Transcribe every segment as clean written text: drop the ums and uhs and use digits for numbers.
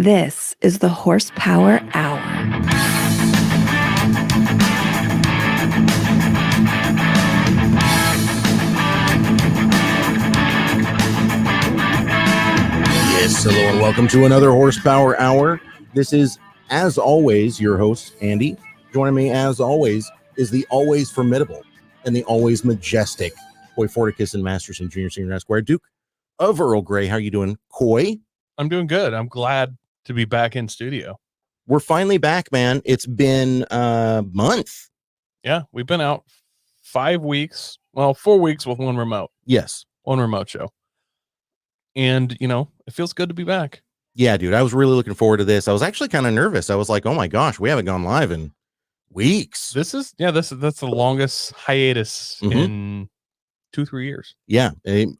This is the Horsepower Hour. Yes, hello and welcome to another Horsepower Hour. This is, as always, your host, Andy. Joining me, as always, is the always formidable and the always majestic Coy Forticus and Masterson Jr. Senior Esquire Duke of Earl Grey. How you doing, Coy? I'm doing good. I'm glad to be back in studio. We're finally back, man. It's been a month. Yeah, we've been out 5 weeks. Well, 4 weeks with one remote. Yes. One remote show. And, you know, it feels good to be back. Yeah, dude. I was really looking forward to this. I was actually kind of nervous. I was like, oh my gosh, we haven't gone live in weeks. That's the longest hiatus in 2-3 years. Yeah.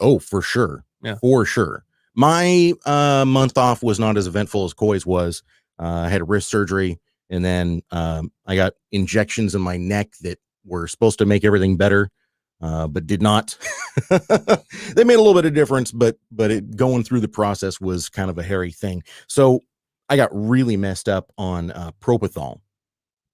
Oh, for sure. Yeah. For sure. My month off was not as eventful as Coy's was. I had a wrist surgery, and then I got injections in my neck that were supposed to make everything better, but did not. They made a little bit of difference, but going through the process was kind of a hairy thing. So I got really messed up on propofol.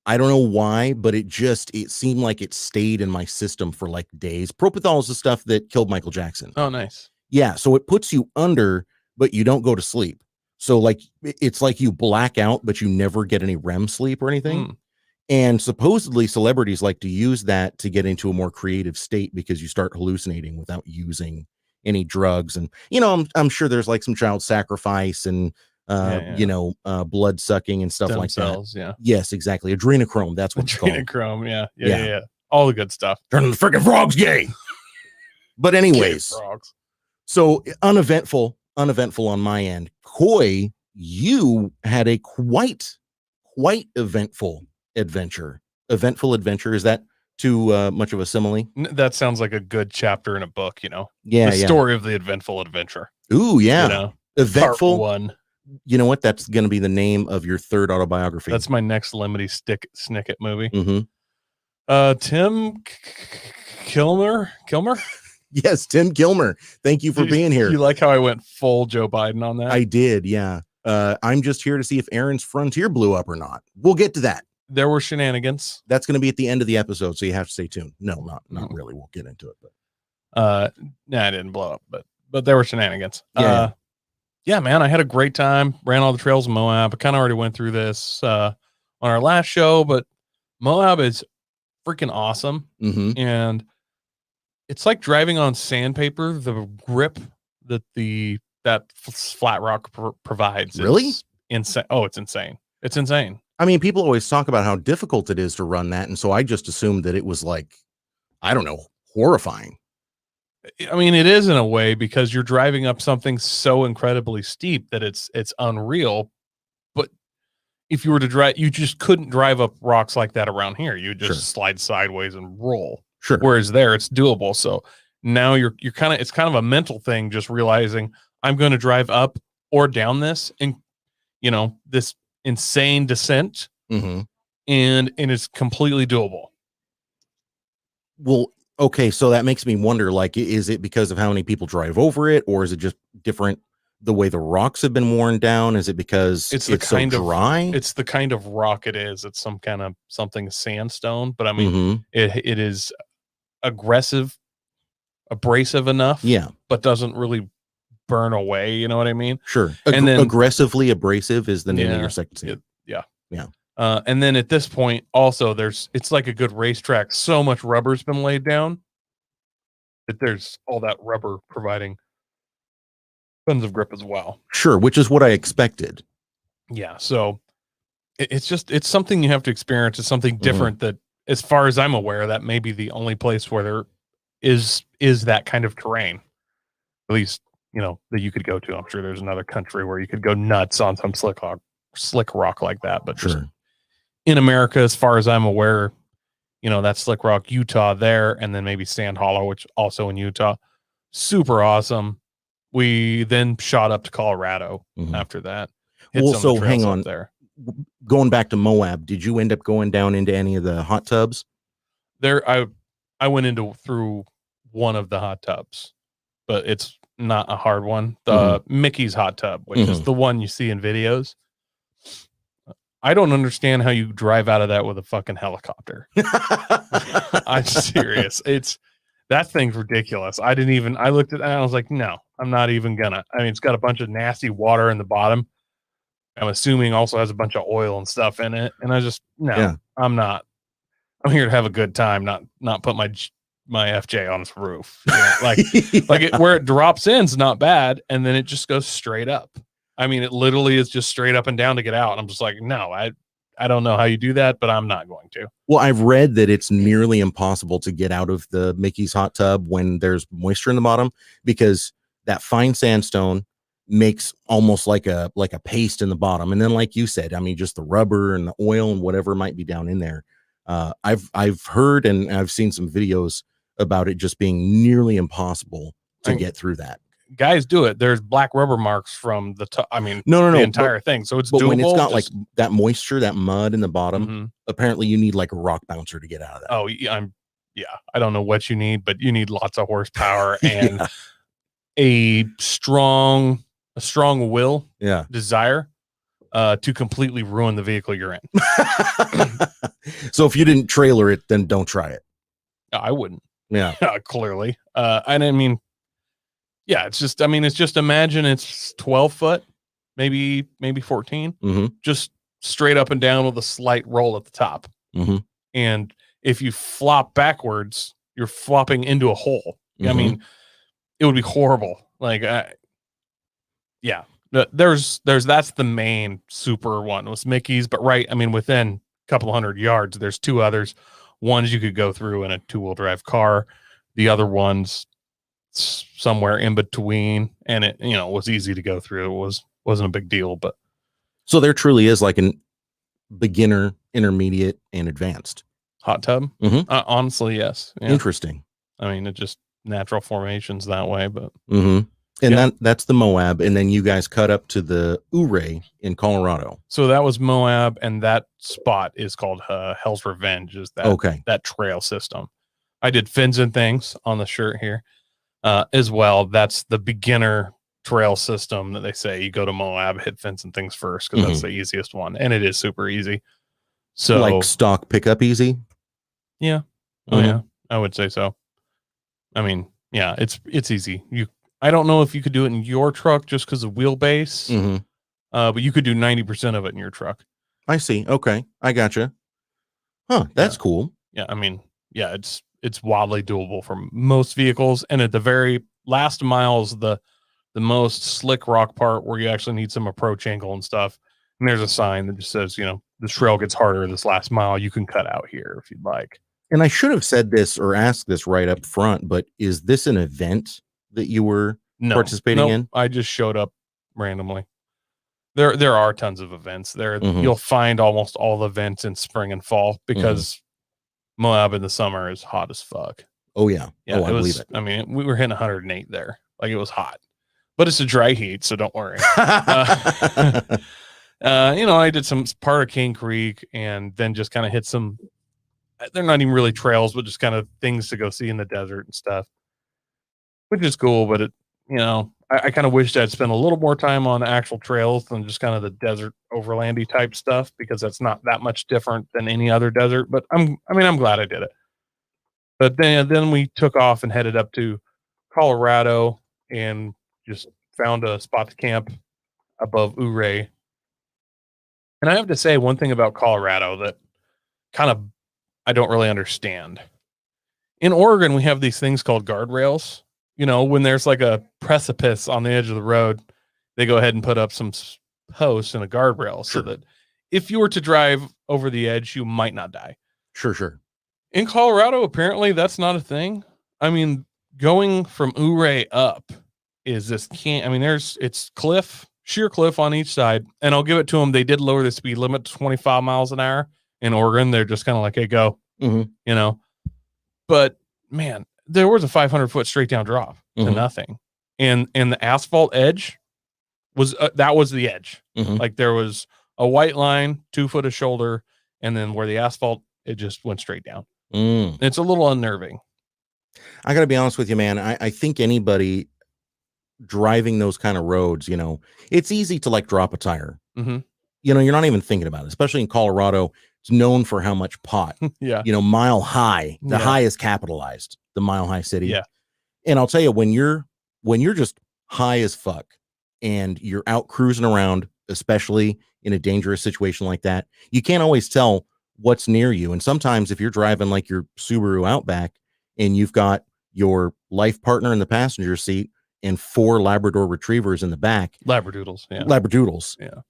I don't know why, but it seemed like it stayed in my system for like days. Propofol is the stuff that killed Michael Jackson. Oh, nice. Yeah, so it puts you under, but you don't go to sleep. So like it's like you black out, but you never get any REM sleep or anything. And supposedly celebrities like to use that to get into a more creative state because you start hallucinating without using any drugs. And, you know, I'm sure there's like some child sacrifice and, blood sucking and stuff like that. Yeah. Yes, exactly. Adrenochrome. That's what it's called. Adrenochrome. Yeah. All the good stuff. Turning the freaking frogs gay. But anyways, frogs. So uneventful on my end. Coy, you had a quite eventful adventure. Eventful adventure. Is that too much of a simile? That sounds like a good chapter in a book, you know? Yeah. The story of the eventful adventure. Ooh, yeah. You know? Eventful. Part 1. You know what? That's going to be the name of your third autobiography. That's my next Lemony Snicket movie. Mm-hmm. Tim Kilmer? Yes, Tim Kilmer. Thank you for being here. You like how I went full Joe Biden on that? I did, yeah. I'm just here to see if Aaron's Frontier blew up or not. We'll get to that. There were shenanigans. That's going to be at the end of the episode, so you have to stay tuned. No, not really. We'll get into it. But I didn't blow up, but there were shenanigans. Yeah. Man, I had a great time. Ran all the trails in Moab. I kind of already went through this on our last show, but Moab is freaking awesome. Mm-hmm. And it's like driving on sandpaper. The grip that flat rock provides. Really? Insane. Oh, it's insane. It's insane. I mean, people always talk about how difficult it is to run that. And so I just assumed that it was like, I don't know, horrifying. I mean, it is in a way because you're driving up something so incredibly steep that it's unreal. But if you were to drive, you just couldn't drive up rocks like that around here. You just slide sideways and roll. Sure. Whereas there, it's doable. So now you're it's kind of a mental thing, just realizing I'm going to drive up or down this, and you know, this insane descent, and it's completely doable. Well, okay, so that makes me wonder, like, is it because of how many people drive over it, or is it just different the way the rocks have been worn down? Is it because it's so dry? It's the kind of rock it is. It's some kind of something sandstone, but I mean, it is abrasive enough, but doesn't really burn away. You know what I mean? Sure. And then aggressively abrasive is the name of your second scene. Yeah. And then at this point, also it's like a good racetrack. So much rubber's been laid down that there's all that rubber providing tons of grip as well. Sure, which is what I expected. Yeah. So it's something you have to experience. It's something different that, as far as I'm aware, that may be the only place where there is that kind of terrain, at least, you know, that you could go to. I'm sure there's another country where you could go nuts on some slick rock like that. But just in America, as far as I'm aware, you know, that's Slick Rock, Utah there, and then maybe Sand Hollow, which also in Utah. Super awesome. We then shot up to Colorado after that. Well, so hang on there. Going back to Moab, did you end up going down into any of the hot tubs? There, I went through one of the hot tubs, but it's not a hard one. The Mickey's hot tub, which is the one you see in videos. I don't understand how you drive out of that with a fucking helicopter. I'm serious. That thing's ridiculous. I looked at that and I was like, no, I'm not even gonna. I mean, it's got a bunch of nasty water in the bottom. I'm assuming also has a bunch of oil and stuff in it. And I just, no, I'm not. I'm here to have a good time, not put my FJ on its roof. You know, where it drops in is not bad, and then it just goes straight up. I mean, it literally is just straight up and down to get out. And I'm just like, no, I don't know how you do that, but I'm not going to. Well, I've read that it's nearly impossible to get out of the Mickey's hot tub when there's moisture in the bottom, because that fine sandstone makes almost like a paste in the bottom. And then, like you said, I mean, just the rubber and the oil and whatever might be down in there. I've heard and I've seen some videos about it just being nearly impossible to get through that. Guys do it. There's black rubber marks from the top. I mean, no, the entire thing. So it's but doable. When it's got like that moisture, that mud in the bottom, apparently you need like a rock bouncer to get out of that. Oh, I don't know what you need, but you need lots of horsepower and a strong will, desire to completely ruin the vehicle you're in. So if you didn't trailer it, then don't try it. I wouldn't. Yeah. Clearly. And I mean, it's just imagine it's 12 foot, maybe 14, just straight up and down with a slight roll at the top. And if you flop backwards, you're flopping into a hole. I mean, it would be horrible. Like, that's the main super one was Mickey's, but I mean, within a couple hundred yards, there's two others. Ones you could go through in a 2-wheel drive car. The other one's somewhere in between, and it was easy to go through. It wasn't a big deal. But so there truly is like an beginner, intermediate, and advanced hot tub. Honestly, yes. Yeah. Interesting. I mean, it just natural formations that way, but and that's the Moab, and then you guys cut up to the Ouray in Colorado. So that was Moab, and that spot is called Hell's Revenge. Is that that trail system? I did fins and things on the shirt here. As well, that's the beginner trail system that they say you go to Moab, hit fence and things first, because that's the easiest one, and it is super easy. So like stock pickup easy. Yeah. Oh yeah, I would say so. I mean, yeah, it's easy. I don't know if you could do it in your truck just because of wheelbase, but you could do 90% of it in your truck. I see. Okay, I gotcha. Huh, that's cool. Yeah, I mean, yeah, it's wildly doable for most vehicles, and at the very last miles, the most slick rock part where you actually need some approach angle and stuff. And there's a sign that just says, the trail gets harder this last mile. You can cut out here if you'd like. And I should have said this or asked this right up front, but is this an event that you were participating in? I just showed up randomly. There are tons of events there. You'll find almost all the events in spring and fall because Moab in the summer is hot as fuck. Oh yeah. I believe it. I mean, we were hitting 108 there. Like, it was hot, but it's a dry heat, so don't worry. I did some part of Cane Creek, and then just kind of hit some. They're not even really trails, but just kind of things to go see in the desert and stuff, which is cool. But I kind of wished I'd spent a little more time on actual trails than just kind of the desert overlandy type stuff, because that's not that much different than any other desert. But I'm glad I did it. But then we took off and headed up to Colorado and just found a spot to camp above Ouray. And I have to say one thing about Colorado that kind of I don't really understand. In Oregon, we have these things called guardrails. When there's like a precipice on the edge of the road, they go ahead and put up some posts and a guardrail so that if you were to drive over the edge, you might not die. Sure. In Colorado, apparently that's not a thing. I mean, going from Ouray up is this it's sheer cliff on each side. And I'll give it to them. They did lower the speed limit to 25 miles an hour. In Oregon, they're just kind of like, hey, go, but man, there was a 500-foot straight down drop to nothing. And the asphalt edge was, that was the edge. Like, there was a white line, 2 foot of shoulder. And then where the asphalt, it just went straight down. It's a little unnerving. I got to be honest with you, man. I think anybody driving those kind of roads, you know, it's easy to like drop a tire. Mm-hmm. You know, you're not even thinking about it, especially in Colorado. It's known for how much pot, Yeah. you know, Mile High. The Yeah. high is capitalized, the Mile High city. Yeah. And I'll tell you, when you're just high as fuck and you're out cruising around, especially in a dangerous situation like that, you can't always tell what's near you. And sometimes if you're driving like your Subaru Outback and you've got your life partner in the passenger seat and 4 Labrador retrievers in the back, Labradoodles. Yeah. Labradoodles. Yeah.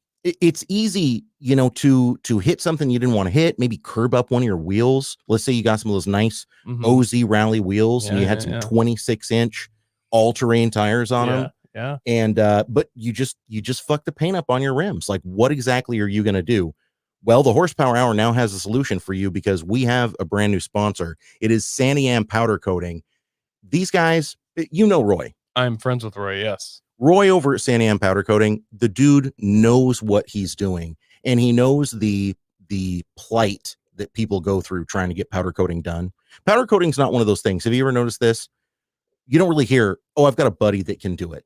It's easy, you know, to hit something you didn't want to hit, maybe curb up one of your wheels. Let's say you got some of those nice OZ rally wheels and you had some 26-inch all-terrain tires on them. Yeah. And but you just fucked the paint up on your rims. Like, what exactly are you going to do? Well, the Horsepower Hour now has a solution for you because we have a brand new sponsor. It is Santiam Powder Coating. These guys, you know Roy. I'm friends with Roy, yes. Roy over at Santiam Powder Coating, the dude knows what he's doing, and he knows the plight that people go through trying to get powder coating done. Powder coating's not one of those things. Have you ever noticed this? You don't really hear, oh, I've got a buddy that can do it.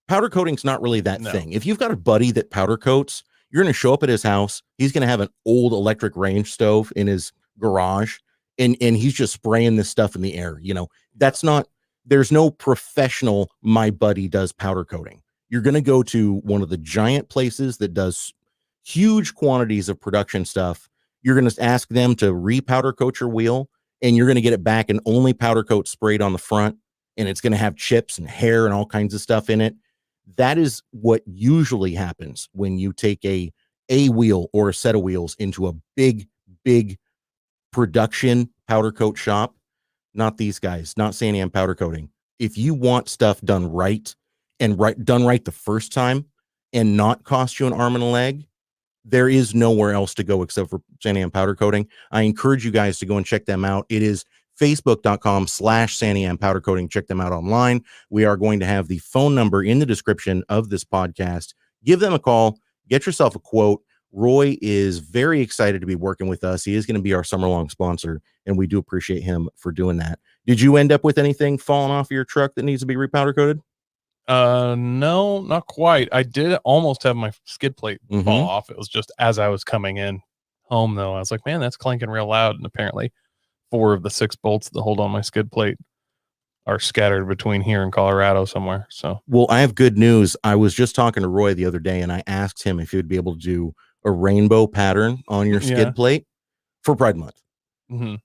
Powder coating's not really that thing. If you've got a buddy that powder coats, you're going to show up at his house. He's going to have an old electric range stove in his garage, and he's just spraying this stuff in the air. You know, that's not, there's no professional, my buddy does powder coating. You're going to go to one of the giant places that does huge quantities of production stuff. You're going to ask them to re-powder coat your wheel, and you're going to get it back and only powder coat sprayed on the front, and it's going to have chips and hair and all kinds of stuff in it. That is what usually happens when you take a wheel or a set of wheels into a big production powder coat shop. Not these guys, not Santiam Powder Coating. If you want stuff done right and done right the first time and not cost you an arm and a leg, there is nowhere else to go except for Santiam Powder Coating. I encourage you guys to go and check them out. It is facebook.com/Santiam Powder Coating. Check them out online. We are going to have the phone number in the description of this podcast. Give them a call, get yourself a quote. Roy is very excited to be working with us. He is going to be our summer-long sponsor, and we do appreciate him for doing that. Did you end up with anything falling off your truck that needs to be repowder coated? No, not quite. I did almost have my skid plate fall off. It was just as I was coming in home, though. I was like, man, that's clanking real loud. And apparently 4 of the 6 bolts that hold on my skid plate are scattered between here and Colorado somewhere. So, well, I have good news. I was just talking to Roy the other day, and I asked him if he would be able to do a rainbow pattern on your skid plate for Pride Month.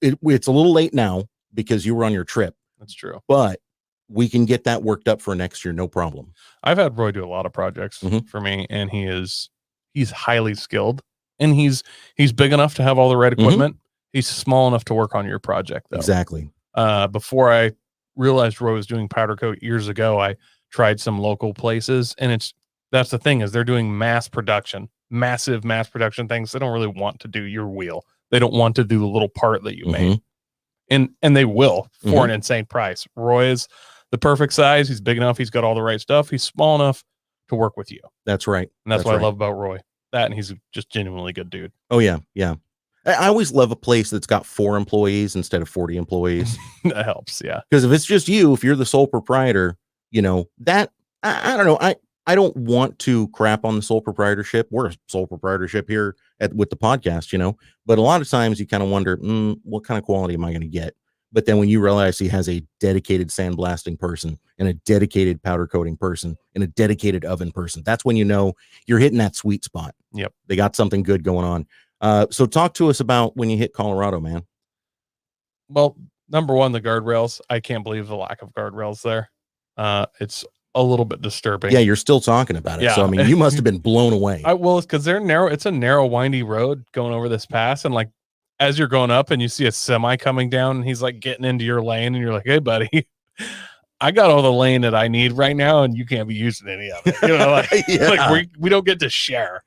It's a little late now because you were on your trip. That's true. But we can get that worked up for next year. No problem. I've had Roy do a lot of projects for me, and he's highly skilled, and he's big enough to have all the right equipment. He's small enough to work on your project, though. Exactly. Before I realized Roy was doing powder coat years ago, I tried some local places, and that's the thing is they're doing massive mass production things. They don't really want to do your wheel. They don't want to do the little part that you made. And they will for an insane price. Roy is the perfect size. He's big enough. He's got all the right stuff. He's small enough to work with you. That's right. And that's what I love about Roy. That, and he's just genuinely good dude. Oh, yeah. Yeah. I always love a place that's got 4 employees instead of 40 employees. That helps. Yeah. Because if it's just you, if you're the sole proprietor, you know, that, I don't know. I don't want to crap on the sole proprietorship. We're a sole proprietorship here with the podcast, you know, but a lot of times you kind of wonder, what kind of quality am I going to get? But then when you realize he has a dedicated sandblasting person and a dedicated powder coating person and a dedicated oven person, that's when you know you're hitting that sweet spot. Yep. They got something good going on. So talk to us about when you hit Colorado, man. Well, number one, the guardrails. I can't believe the lack of guardrails there. It's a little bit disturbing. Yeah, you're still talking about it. Yeah. So, I mean, you must have been blown away. Well, it's because they're narrow. It's a narrow, windy road going over this pass. And like, as you're going up and you see a semi coming down and he's like getting into your lane and you're like, hey, buddy, I got all the lane that I need right now and you can't be using any of it. You know, like, like we don't get to share.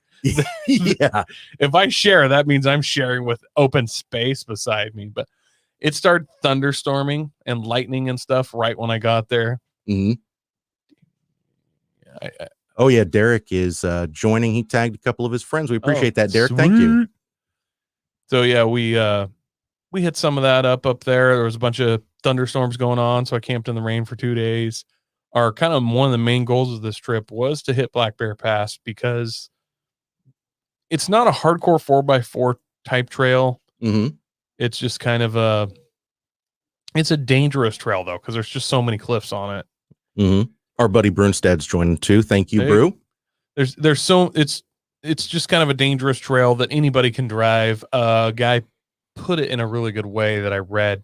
Yeah. If I share, that means I'm sharing with open space beside me. But it started thunderstorming and lightning and stuff right when I got there. Oh yeah, Derek is joining. He tagged a couple of his friends. We appreciate that, Derek. Sweet. Thank you. So yeah, we hit some of that up there. There was a bunch of thunderstorms going on, so I camped in the rain for 2 days. are kind of one of the main goals of this trip was to hit Black Bear Pass, because it's not a hardcore 4x4 type trail. Mm-hmm. It's just kind of it's a dangerous trail though, because there's just so many cliffs on it. Mm-hmm. Our buddy Brunstad's joining too. Thank you, Brew. There's so it's just kind of a dangerous trail that anybody can drive. A guy put it in a really good way that I read.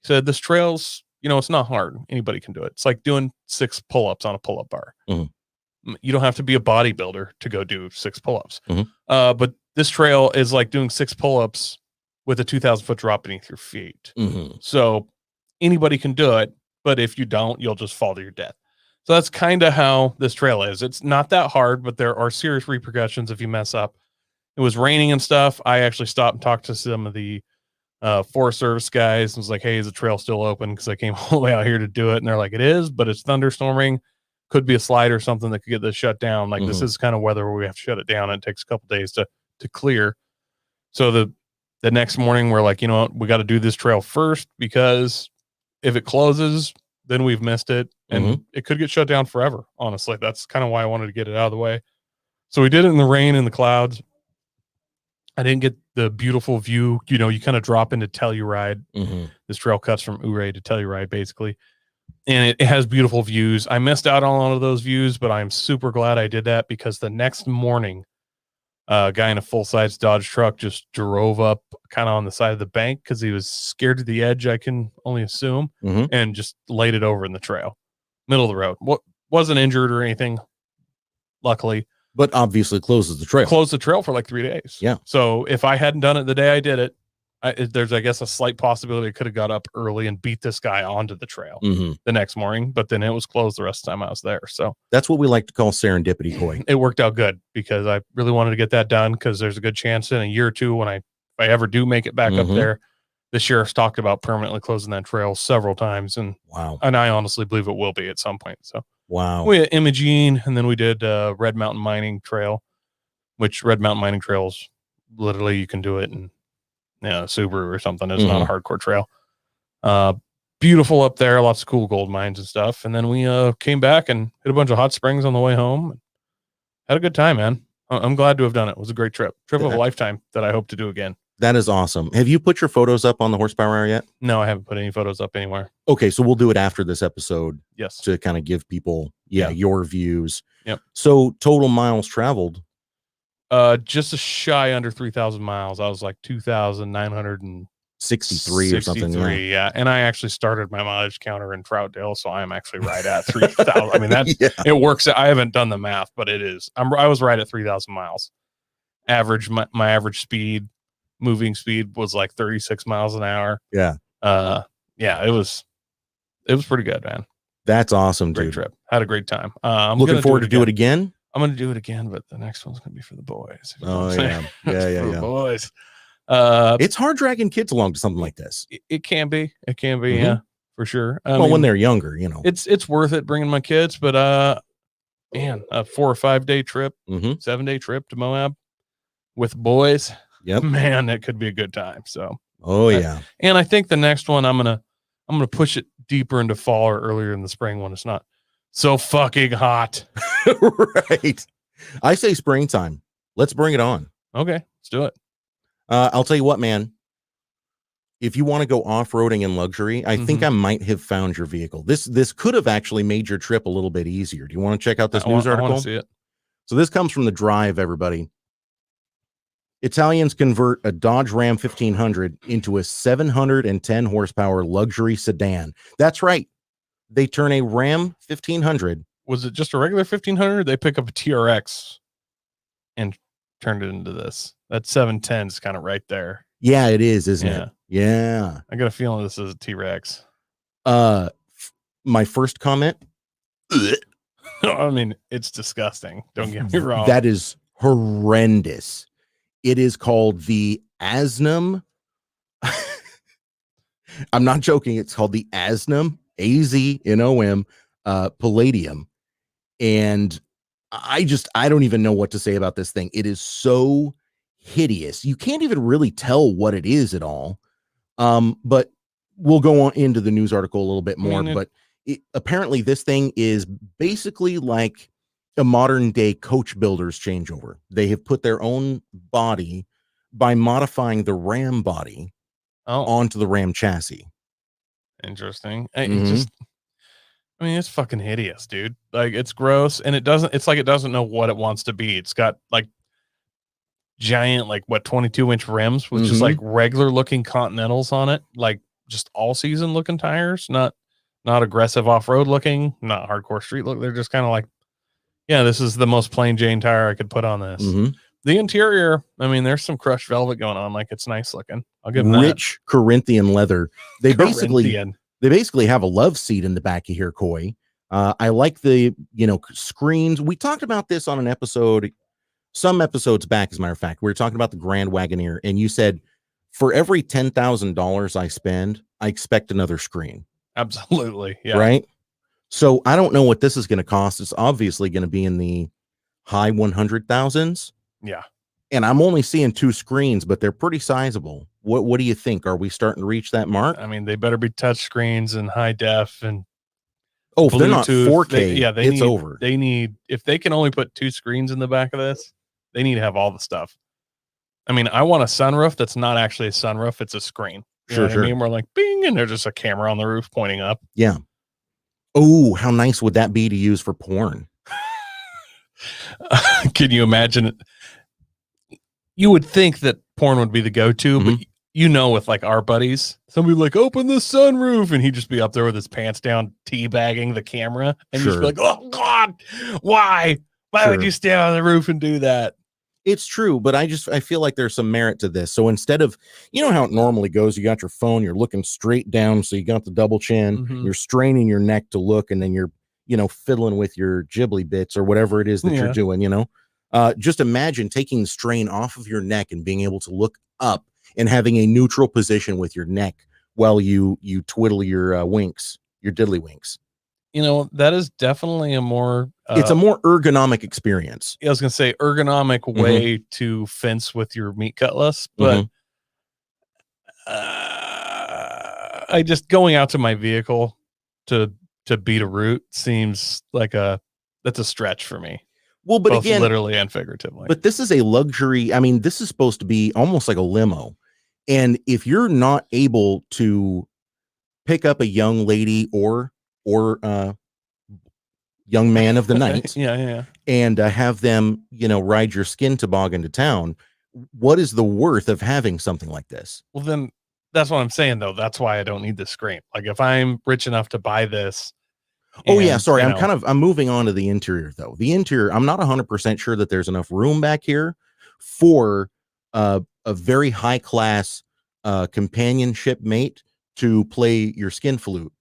He said this trail's, it's not hard. Anybody can do it. It's like doing 6 pull-ups on a pull-up bar. Mm-hmm. You don't have to be a bodybuilder to go do 6 pull-ups. Mm-hmm. But this trail is like doing 6 pull-ups with a 2,000-foot drop beneath your feet. Mm-hmm. So anybody can do it, but if you don't, you'll just fall to your death. So that's kind of how this trail is. It's not that hard, but there are serious repercussions if you mess up. It was raining and stuff. I actually stopped and talked to some of the Forest Service guys and was like, hey, is the trail still open? Because I came all the way out here to do it. And they're like, it is, but it's thunderstorming. Could be a slide or something that could get this shut down. Like, this is kind of weather where we have to shut it down. And it takes a couple days to clear. So the next morning, we're like, you know what? We got to do this trail first, because if it closes, then we've missed it, and it could get shut down forever. Honestly, that's kind of why I wanted to get it out of the way. So we did it in the rain and the clouds. I didn't get the beautiful view. You kind of drop into Telluride. This trail cuts from Ouray to Telluride, basically, and it has beautiful views. I missed out on all of those views, but I'm super glad I did that, because the next morning, a guy in a full-size Dodge truck just drove up kind of on the side of the bank because he was scared to the edge, I can only assume, and just laid it over in the trail, middle of the road. Wasn't injured or anything, luckily. But obviously closes the trail. Closed the trail for like 3 days. Yeah. So if I hadn't done it the day I did it, there's, I guess, a slight possibility I could have got up early and beat this guy onto the trail the next morning, but then it was closed the rest of the time I was there. So that's what we like to call serendipity, Coy. It worked out good, because I really wanted to get that done, because there's a good chance in a year or two, when if I ever do make it back up there, the sheriff's talked about permanently closing that trail several times. And and I honestly believe it will be at some point. So we had Imogene, and then we did Red Mountain Mining Trail, which Red Mountain Mining Trails, literally you can do it in Subaru or something. It's not a hardcore trail. Beautiful up there, lots of cool gold mines and stuff. And then we came back and hit a bunch of hot springs on the way home. Had a good time, man. I'm glad to have done it. It was a great trip of a lifetime that I hope to do again. That is awesome. Have you put your photos up on the Horsepower Hour yet? No, I haven't put any photos up anywhere. Okay, so we'll do it after this episode. Yes, to kind of give people your views. Yep. So total miles traveled, just a shy under 3,000 miles. I was like 2,963 or something. Yeah. And I actually started my mileage counter in Troutdale, so I am actually right at 3,000. I mean, that's it works. I haven't done the math, but it is. I was right at 3,000 miles. Average, my average moving speed was like 36 miles an hour. Yeah. It was pretty good, man. That's awesome, Great dude. Trip. Had a great time. I'm looking forward to do it again. I'm going to do it again, but the next one's going to be for the boys. Oh yeah. Yeah. Boys. It's hard dragging kids along to something like this. It can be. It can be. Yeah, for sure. I mean, mean, when they're younger, it's worth it bringing my kids, but man, a 4 or 5 day trip, 7-day trip to Moab with boys. Yep. Man, it could be a good time. So. And I think the next one I'm gonna push it deeper into fall or earlier in the spring when it's not so fucking hot. Right. I say springtime. Let's bring it on. Okay, let's do it. I'll tell you what, man. If you want to go off-roading in luxury, I think I might have found your vehicle. This could have actually made your trip a little bit easier. Do you want to check out this news article? I want to see it. So this comes from The Drive, everybody. Italians convert a Dodge Ram 1500 into a 710 horsepower luxury sedan. That's right. They turn a Ram 1500. Was it just a regular 1500? They pick up a TRX and turned it into this. That 710 is kind of right there. Yeah, it is, isn't it? Yeah. I got a feeling this is a T-Rex. My first comment. I mean, it's disgusting. Don't get me wrong. That is horrendous. It is called the Aznom. I'm not joking. It's called the Aznom, Aznom, Palladium. And I don't even know what to say about this thing. It is so hideous. You can't even really tell what it is at all. But we'll go on into the news article a little bit more. But apparently this thing is basically like a modern day coach builder's changeover. They have put their own body by modifying the Ram body onto the Ram chassis. Interesting. It just, I mean, it's fucking hideous, dude. Like, it's gross, and it's like it doesn't know what it wants to be. It's got like giant, like, what, 22-inch rims with just like regular looking Continentals on it, like just all season looking tires, not aggressive off-road looking, not hardcore street look. They're just kind of like, yeah, this is the most plain Jane tire I could put on this. The interior, I mean, there's some crushed velvet going on. Like, it's nice looking. I'll give them rich that. Corinthian leather. They basically have a love seat in the back of here, Coy. I like the, screens. We talked about this on an episode, some episodes back, as a matter of fact. We were talking about the Grand Wagoneer, and you said, for every $10,000 I spend, I expect another screen. Absolutely. Yeah. Right? So I don't know what this is going to cost. It's obviously going to be in the high 100,000s. Yeah. And I'm only seeing 2 screens, but they're pretty sizable. What do you think? Are we starting to reach that mark? I mean, they better be touch screens and high def and if they're not 4K, it's over. They need, if they can only put 2 screens in the back of this, they need to have all the stuff. I mean, I want a sunroof that's not actually a sunroof, it's a screen. You know what I mean? We're like, bing, and there's just a camera on the roof pointing up. Yeah. Oh, how nice would that be to use for porn? Can you imagine it? You would think that porn would be the go-to, but with like our buddies, somebody like, open the sunroof, and he'd just be up there with his pants down, teabagging the camera, and just be like, oh God, why would you stay on the roof and do that? It's true, but I feel like there's some merit to this. So instead of, how it normally goes, you got your phone, you're looking straight down, so you got the double chin, you're straining your neck to look, and then you're, fiddling with your Ghibli bits or whatever it is that you're doing, just imagine taking the strain off of your neck and being able to look up and having a neutral position with your neck while you twiddle your winks, your diddly winks. That is definitely a more it's a more ergonomic experience. I was gonna say ergonomic way to fence with your meat cutlass, but I just going out to my vehicle to beat a route seems like that's a stretch for me. Well, but both again, literally and figuratively. But this is a luxury. I mean, this is supposed to be almost like a limo. And if you're not able to pick up a young lady or young man of the night, and have them, ride your skin toboggan to town, what is the worth of having something like this? Well, then that's what I'm saying, though. That's why I don't need the screen. Like, if I'm rich enough to buy this. Sorry. I'm moving on to the interior, though. The interior, I'm not 100% sure that there's enough room back here for a very high class companionship mate to play your skin flute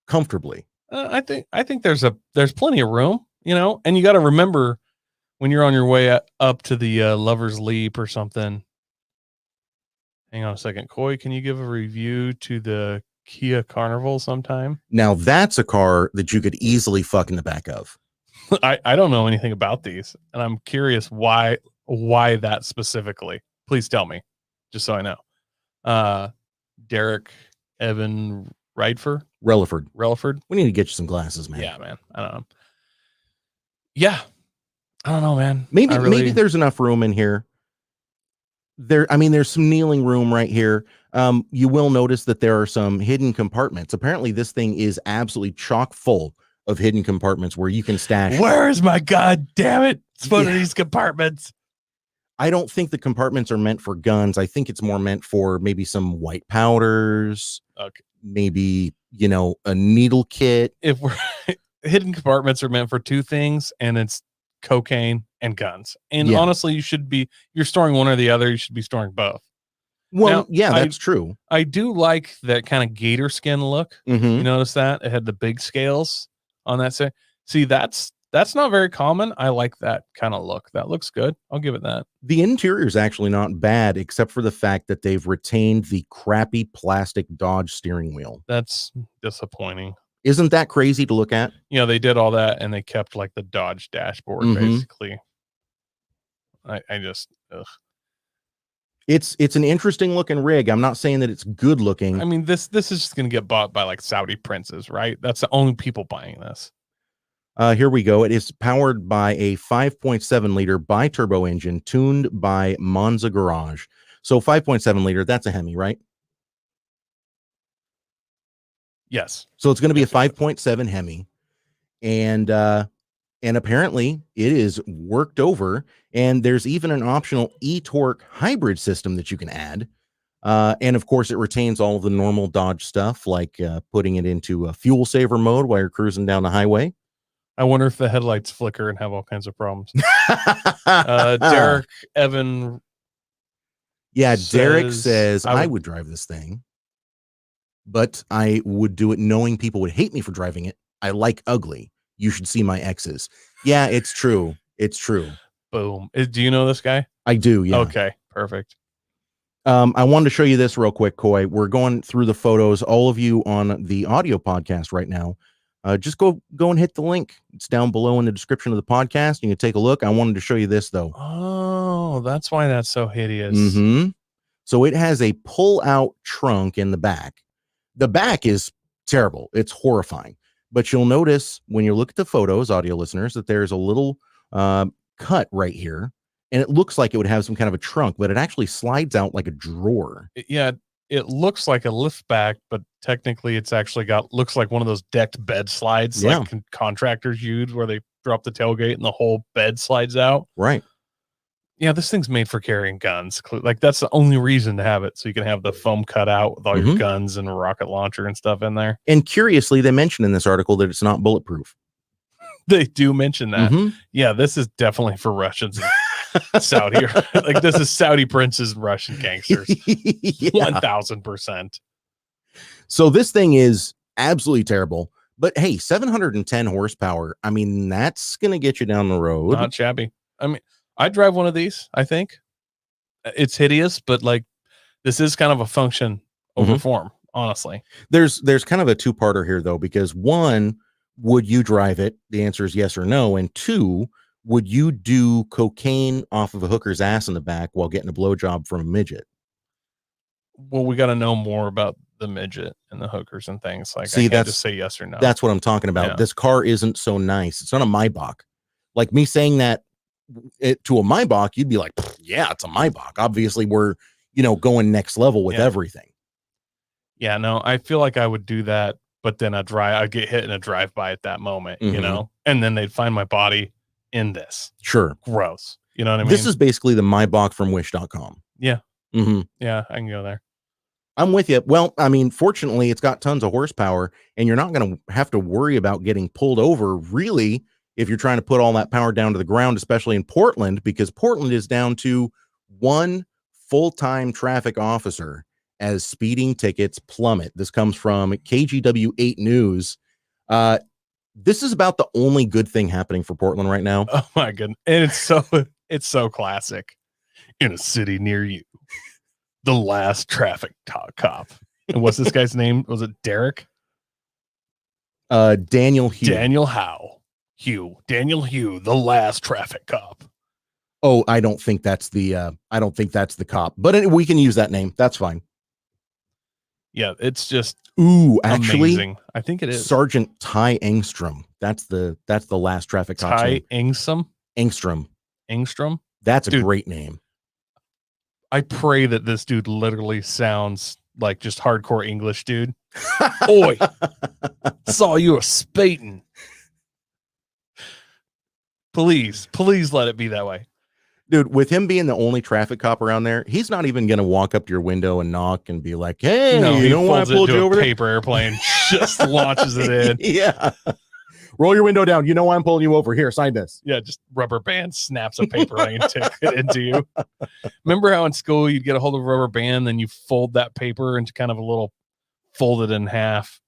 comfortably. I think there's plenty of room, and you got to remember when you're on your way up to the Lover's Leap or something. Hang on a second. Coy, can you give a review to the Kia Carnival sometime? Now that's a car that you could easily fuck in the back of. I don't know anything about these, and I'm curious why that specifically. Please tell me, just so I know. Derek Evan Relaford. We need to get you some glasses, man. Yeah, man. I don't know. Yeah, I don't know, man. Maybe there's enough room in here. There's some kneeling room right here. You will notice that there are some hidden compartments. Apparently, this thing is absolutely chock full of hidden compartments where you can stash. Where is my god damn it? It's one of these compartments. I don't think the compartments are meant for guns. I think it's more meant for maybe some white powders. Okay. Maybe, a needle kit. If we're hidden compartments are meant for 2 things, and it's cocaine and guns. And honestly, you're storing one or the other. You should be storing both. Well, now, that's true. I do like that kind of gator skin look. You notice that it had the big scales on that side. See, that's not very common. I like that kind of look. That looks good. I'll give it that. The interior is actually not bad, except for the fact that they've retained the crappy plastic Dodge steering wheel. That's disappointing. Isn't that crazy to look at? They did all that, and they kept like the Dodge dashboard, basically. I just, ugh. It's an interesting looking rig. I'm not saying that it's good looking. I mean, this is just going to get bought by like Saudi princes, right? That's the only people buying this. Here we go. It is powered by a 5.7 liter bi-turbo engine tuned by Monza Garage. So 5.7 liter, that's a Hemi, right? Yes. So it's going to be a 5.7 Hemi. And apparently it is worked over, and there's even an optional e-torque hybrid system that you can add. And of course, it retains all of the normal Dodge stuff, like putting it into a fuel saver mode while you're cruising down the highway. I wonder if the headlights flicker and have all kinds of problems. Derek Evan. Yeah, Derek says I would drive this thing, but I would do it knowing people would hate me for driving it. I like ugly. You should see my exes. Yeah, it's true. It's true. Boom. Do you know this guy? I do. Yeah. Okay, perfect. I wanted to show you this real quick, Coy. We're going through the photos. All of you on the audio podcast right now, just go and hit the link. It's down below in the description of the podcast. You can take a look. I wanted to show you this though. Oh, that's why that's so hideous. Mm-hmm. So it has a pull-out trunk in the back. The back is terrible. It's horrifying. But you'll notice when you look at the photos, audio listeners, that there's a little cut right here. And it looks like it would have some kind of a trunk, but it actually slides out like a drawer. Yeah, it looks like a lift back, but technically it's actually looks like one of those decked bed slides like contractors use, where they drop the tailgate and the whole bed slides out. Right. Yeah, this thing's made for carrying guns. Like, that's the only reason to have it, so you can have the foam cut out with all your guns and a rocket launcher and stuff in there. And curiously, they mentioned in this article that it's not bulletproof. They do mention that. Yeah, this is definitely for Russians and Saudi. Like, this is Saudi princes and Russian gangsters. 1000%. So this thing is absolutely terrible. But hey, 710 horsepower. I mean, that's going to get you down the road. Not shabby. I mean, I drive one of these. I think it's hideous, but like, this is kind of a function over form, honestly. There's kind of a two-parter here though, because one, would you drive it? The answer is yes or no. And two, would you do cocaine off of a hooker's ass in the back while getting a blowjob from a midget? Well, we got to know more about the midget and the hookers and things. Like, see, I can't just say yes or no. That's what I'm talking about. Yeah. This car isn't so nice. It's not a Maybach. Like me saying that to a Maybach, you'd be like, yeah, it's a Maybach. Obviously, we're going next level with everything. Yeah, no, I feel like I would do that, but then I'd get hit in a drive-by at that moment, and then they'd find my body in this. Sure. Gross. You know what I mean? This is basically the Maybach from wish.com. Yeah. Yeah, I can go there. I'm with you. Well, I mean, fortunately, it's got tons of horsepower, and you're not going to have to worry about getting pulled over, really, if you're trying to put all that power down to the ground, especially in Portland, because Portland is down to one full-time traffic officer as speeding tickets plummet. This comes from KGW 8 News. This is about the only good thing happening for Portland right now. Oh my goodness. And it's so classic. In a city near you, the last traffic cop. And what's this guy's name? Was it Derek? Daniel Hugh. Daniel Hugh, the last traffic cop. Oh, I don't think that's the cop, but we can use that name. That's fine. Yeah, it's just actually amazing. I think it is Sergeant Ty Engstrom. That's the last traffic cop. Ty Engstrom. That's a great name. I pray that this dude literally sounds like just hardcore English dude. Oi, saw you a speeding. Please let it be that way. Dude, with him being the only traffic cop around there, he's not even going to walk up to your window and knock and be like, hey, you know why I pulled you over? Paper airplane, just launches it in. Yeah. Roll your window down. You know why I'm pulling you over. Here, sign this. Yeah, just rubber band snaps a paper and take it into you. Remember how in school you'd get a hold of a rubber band, then you fold that paper into kind of a little folded in half,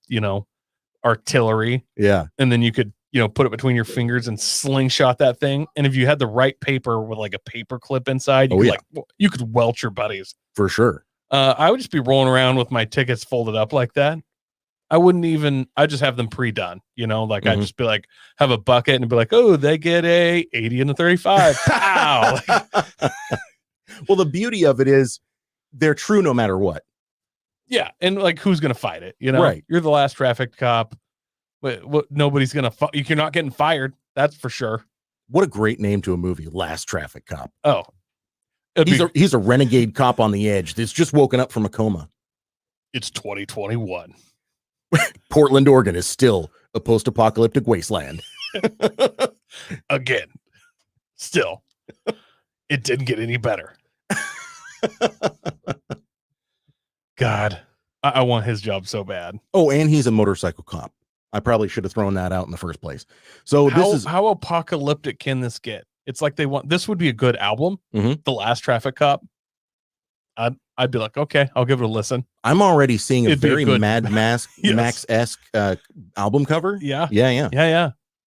artillery. Yeah. And then you could, put it between your fingers and slingshot that thing. And if you had the right paper with like a paper clip inside, you could welt your buddies. For sure. I would just be rolling around with my tickets folded up like that. I just have them pre-done, I'd just be like, have a bucket and be like, oh, they get a 80 and a 35. Pow. Well, the beauty of it is they're true no matter what. Yeah, and like, who's gonna fight it? You know, Right. You're the last traffic cop. But nobody's gonna. You're not getting fired. That's for sure. What a great name to a movie, Last Traffic Cop. Oh, He's a renegade cop on the edge that's just woken up from a coma. It's 2021. Portland, Oregon is still a post-apocalyptic wasteland. Again, still, it didn't get any better. God, I want his job so bad. Oh, and he's a motorcycle cop. I probably should have thrown that out in the first place. So how apocalyptic can this get? It's like this would be a good album. Mhm. The Last Traffic Cop. I'd be like, okay, I'll give it a listen. I'm already seeing a very Mad Max Yes. Max-esque album cover. Yeah. Yeah.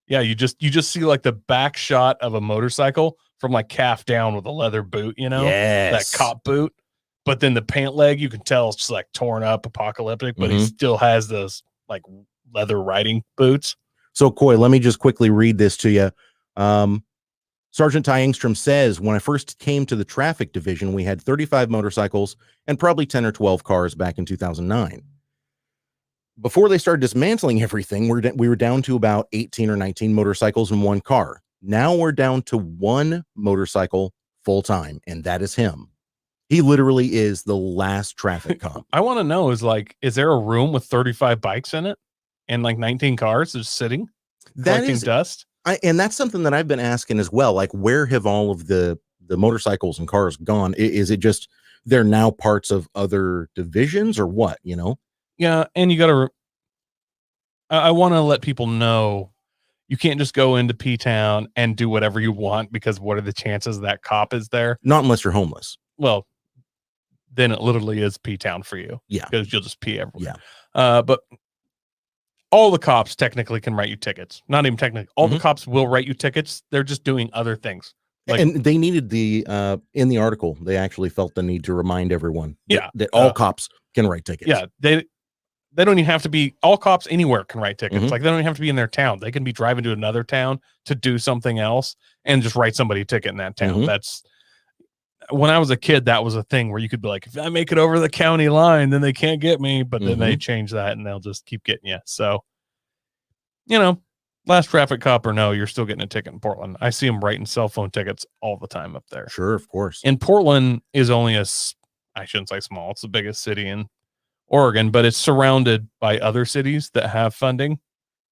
You just see like the back shot of a motorcycle from like calf down with a leather boot, Yes. that cop boot. But then the pant leg, you can tell it's just like torn up, apocalyptic, but he Mhm. still has those like leather riding boots. So, Coy, let me just quickly read this to you. Sergeant Ty Engstrom says, when I first came to the traffic division, we had 35 motorcycles and probably 10 or 12 cars back in 2009. Before they started dismantling everything, we were down to about 18 or 19 motorcycles and one car. Now we're down to one motorcycle full time, and that is him. He literally is the last traffic cop. I want to know is there a room with 35 bikes in it and like 19 cars just sitting collecting dust? And that's something that I've been asking as well. Like, where have all of the motorcycles and cars gone? Is it just they're now parts of other divisions or what, Yeah. And you got to, I want to let people know you can't just go into P-Town and do whatever you want, because what are the chances that cop is there? Not unless you're homeless. Well, then it literally is P-Town for you. Yeah. Because you'll just pee everywhere. Yeah. But all the cops technically can write you tickets. Not even technically. All the cops will write you tickets. They're just doing other things. And they needed in the article, they actually felt the need to remind everyone that all cops can write tickets. Yeah. They don't even have to be, all cops anywhere can write tickets. Mhm. Like, they don't even have to be in their town. They can be driving to another town to do something else and just write somebody a ticket in that town. Mhm. That's, when I was a kid, that was a thing where you could be like, if I make it over the county line, then they can't get me. But then they change that and they'll just keep getting you. So, last traffic cop or no, you're still getting a ticket in Portland. I see them writing cell phone tickets all the time up there. Sure, of course. And Portland is only I shouldn't say small. It's the biggest city in Oregon, but it's surrounded by other cities that have funding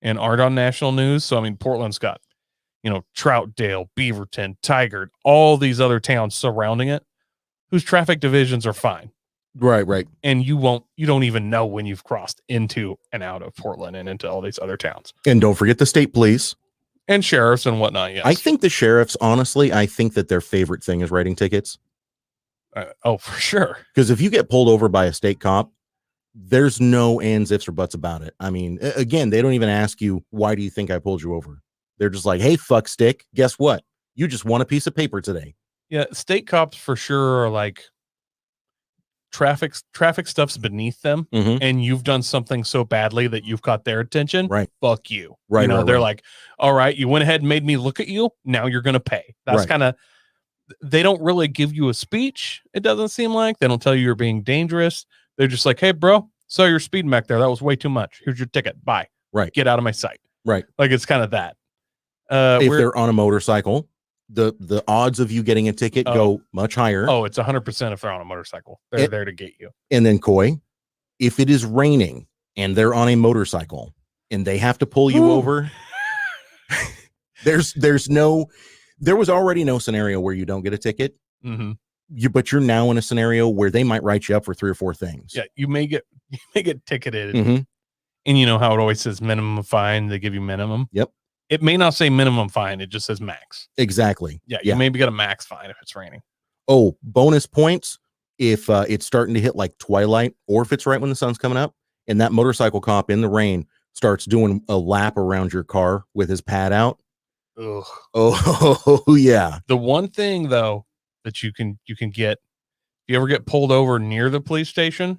and aren't on national news. So, I mean, Portland's got, Troutdale, Beaverton, Tigard, all these other towns surrounding it whose traffic divisions are fine. Right. And you don't even know when you've crossed into and out of Portland and into all these other towns. And don't forget the state police and sheriffs and whatnot. Yes. I think the sheriffs, honestly, I think that their favorite thing is writing tickets. Oh, for sure. Because if you get pulled over by a state cop, there's no ands, ifs, or buts about it. I mean, again, they don't even ask you, why do you think I pulled you over? They're just like, hey, fuck stick. Guess what? You just want a piece of paper today. Yeah. State cops for sure are like, traffic stuff's beneath them, and you've done something so badly that you've caught their attention. Right. Fuck you. Right. They're like, all right, you went ahead and made me look at you. Now you're going to pay. That's kind of, they don't really give you a speech. It doesn't seem like they don't tell you you're being dangerous. They're just like, hey, bro, saw your speeding back there. That was way too much. Here's your ticket. Bye. Right. Get out of my sight. Right. Like, it's kind of that. If they're on a motorcycle, the odds of you getting a ticket go much higher. Oh, it's 100% if they're on a motorcycle. They're there to get you. And then, Coy, if it is raining and they're on a motorcycle and they have to pull you over, there was already no scenario where you don't get a ticket. But you're now in a scenario where they might write you up for 3 or 4 things. Yeah, you may get ticketed. And you know how it always says minimum fine, they give you minimum. Yep. It may not say minimum fine, it just says max. Exactly. Yeah, you maybe get a max fine if it's raining. Oh, bonus points if it's starting to hit like twilight, or if it's right when the sun's coming up and that motorcycle cop in the rain starts doing a lap around your car with his pad out. Ugh. Oh yeah. The one thing though that you can get, if you ever get pulled over near the police station,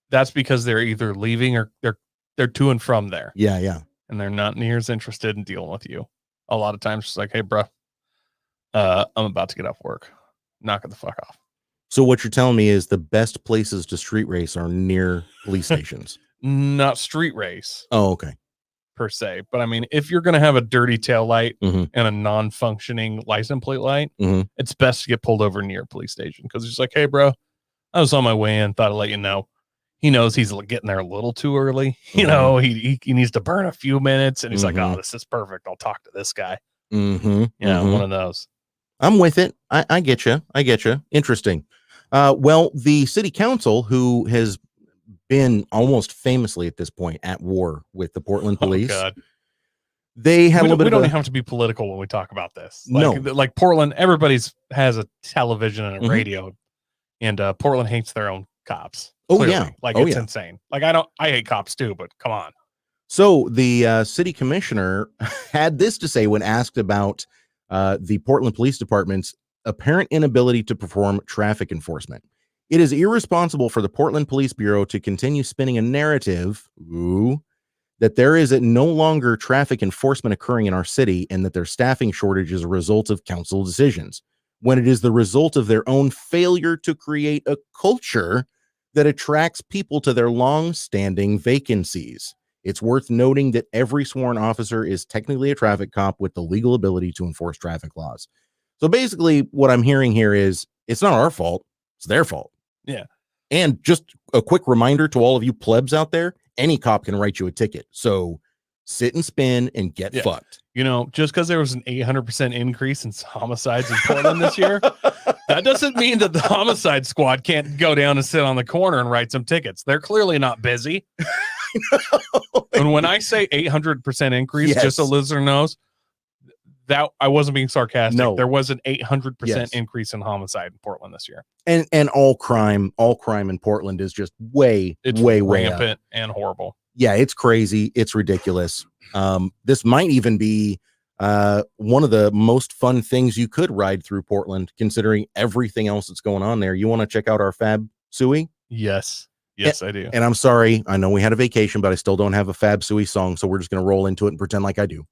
that's because they're either leaving or they're to and from there. Yeah. And they're not near as interested in dealing with you. A lot of times it's like, hey, bro, I'm about to get off work. Knock it the fuck off. So what you're telling me is the best places to street race are near police stations. Not street race Oh, okay. per se, but I mean, if you're going to have a dirty tail light Mhm. and a non-functioning license plate light, Mhm. it's best to get pulled over near a police station because it's like, hey, bro, I was on my way in, thought I'd let you know. He knows he's getting there a little too early. You Mhm. know, he needs to burn a few minutes, and he's like, Mhm. oh, this is perfect. I'll talk to this guy. Mhm. Yeah, Mhm. one of those. I'm with it. I get you. I get you. Interesting. Well, the city council, who has been almost famously at this point at war with the Portland Oh police, God, they had a little we bit don't of even have to be political when we talk about this. No. Like Portland, everybody's has a television and a Mhm. radio, and Portland hates their own cops. Oh, Clearly. yeah. Like Oh, it's yeah. insane. Like I hate cops too, but come on. So the city commissioner had this to say when asked about the Portland Police Department's apparent inability to perform traffic enforcement. It is irresponsible for the Portland Police Bureau to continue spinning a narrative that there is no longer traffic enforcement occurring in our city and that their staffing shortage is a result of council decisions, when it is the result of their own failure to create a culture that attracts people to their long-standing vacancies. It's worth noting that every sworn officer is technically a traffic cop with the legal ability to enforce traffic laws. So basically, what I'm hearing here is it's not our fault, it's their fault. Yeah. And just a quick reminder to all of you plebs out there, any cop can write you a ticket. So sit and spin and get fucked. You know, just because there was an 800% increase in homicides in Portland this year, that doesn't mean that the homicide squad can't go down and sit on the corner and write some tickets. They're clearly not busy. And when I say 800% increase, Yes. just so listener knows, that I wasn't being sarcastic. No. There was an 800% Yes. increase in homicide in Portland this year. And all crime in Portland is just way It's way rampant up. and horrible. Yeah, it's crazy. It's ridiculous. This might even be one of the most fun things you could ride through Portland, considering everything else that's going on there. You want to check out our Fab Suey? Yes, I do. And I'm sorry, I know we had a vacation, but I still don't have a Fab Suey song, so we're just going to roll into it and pretend like I do.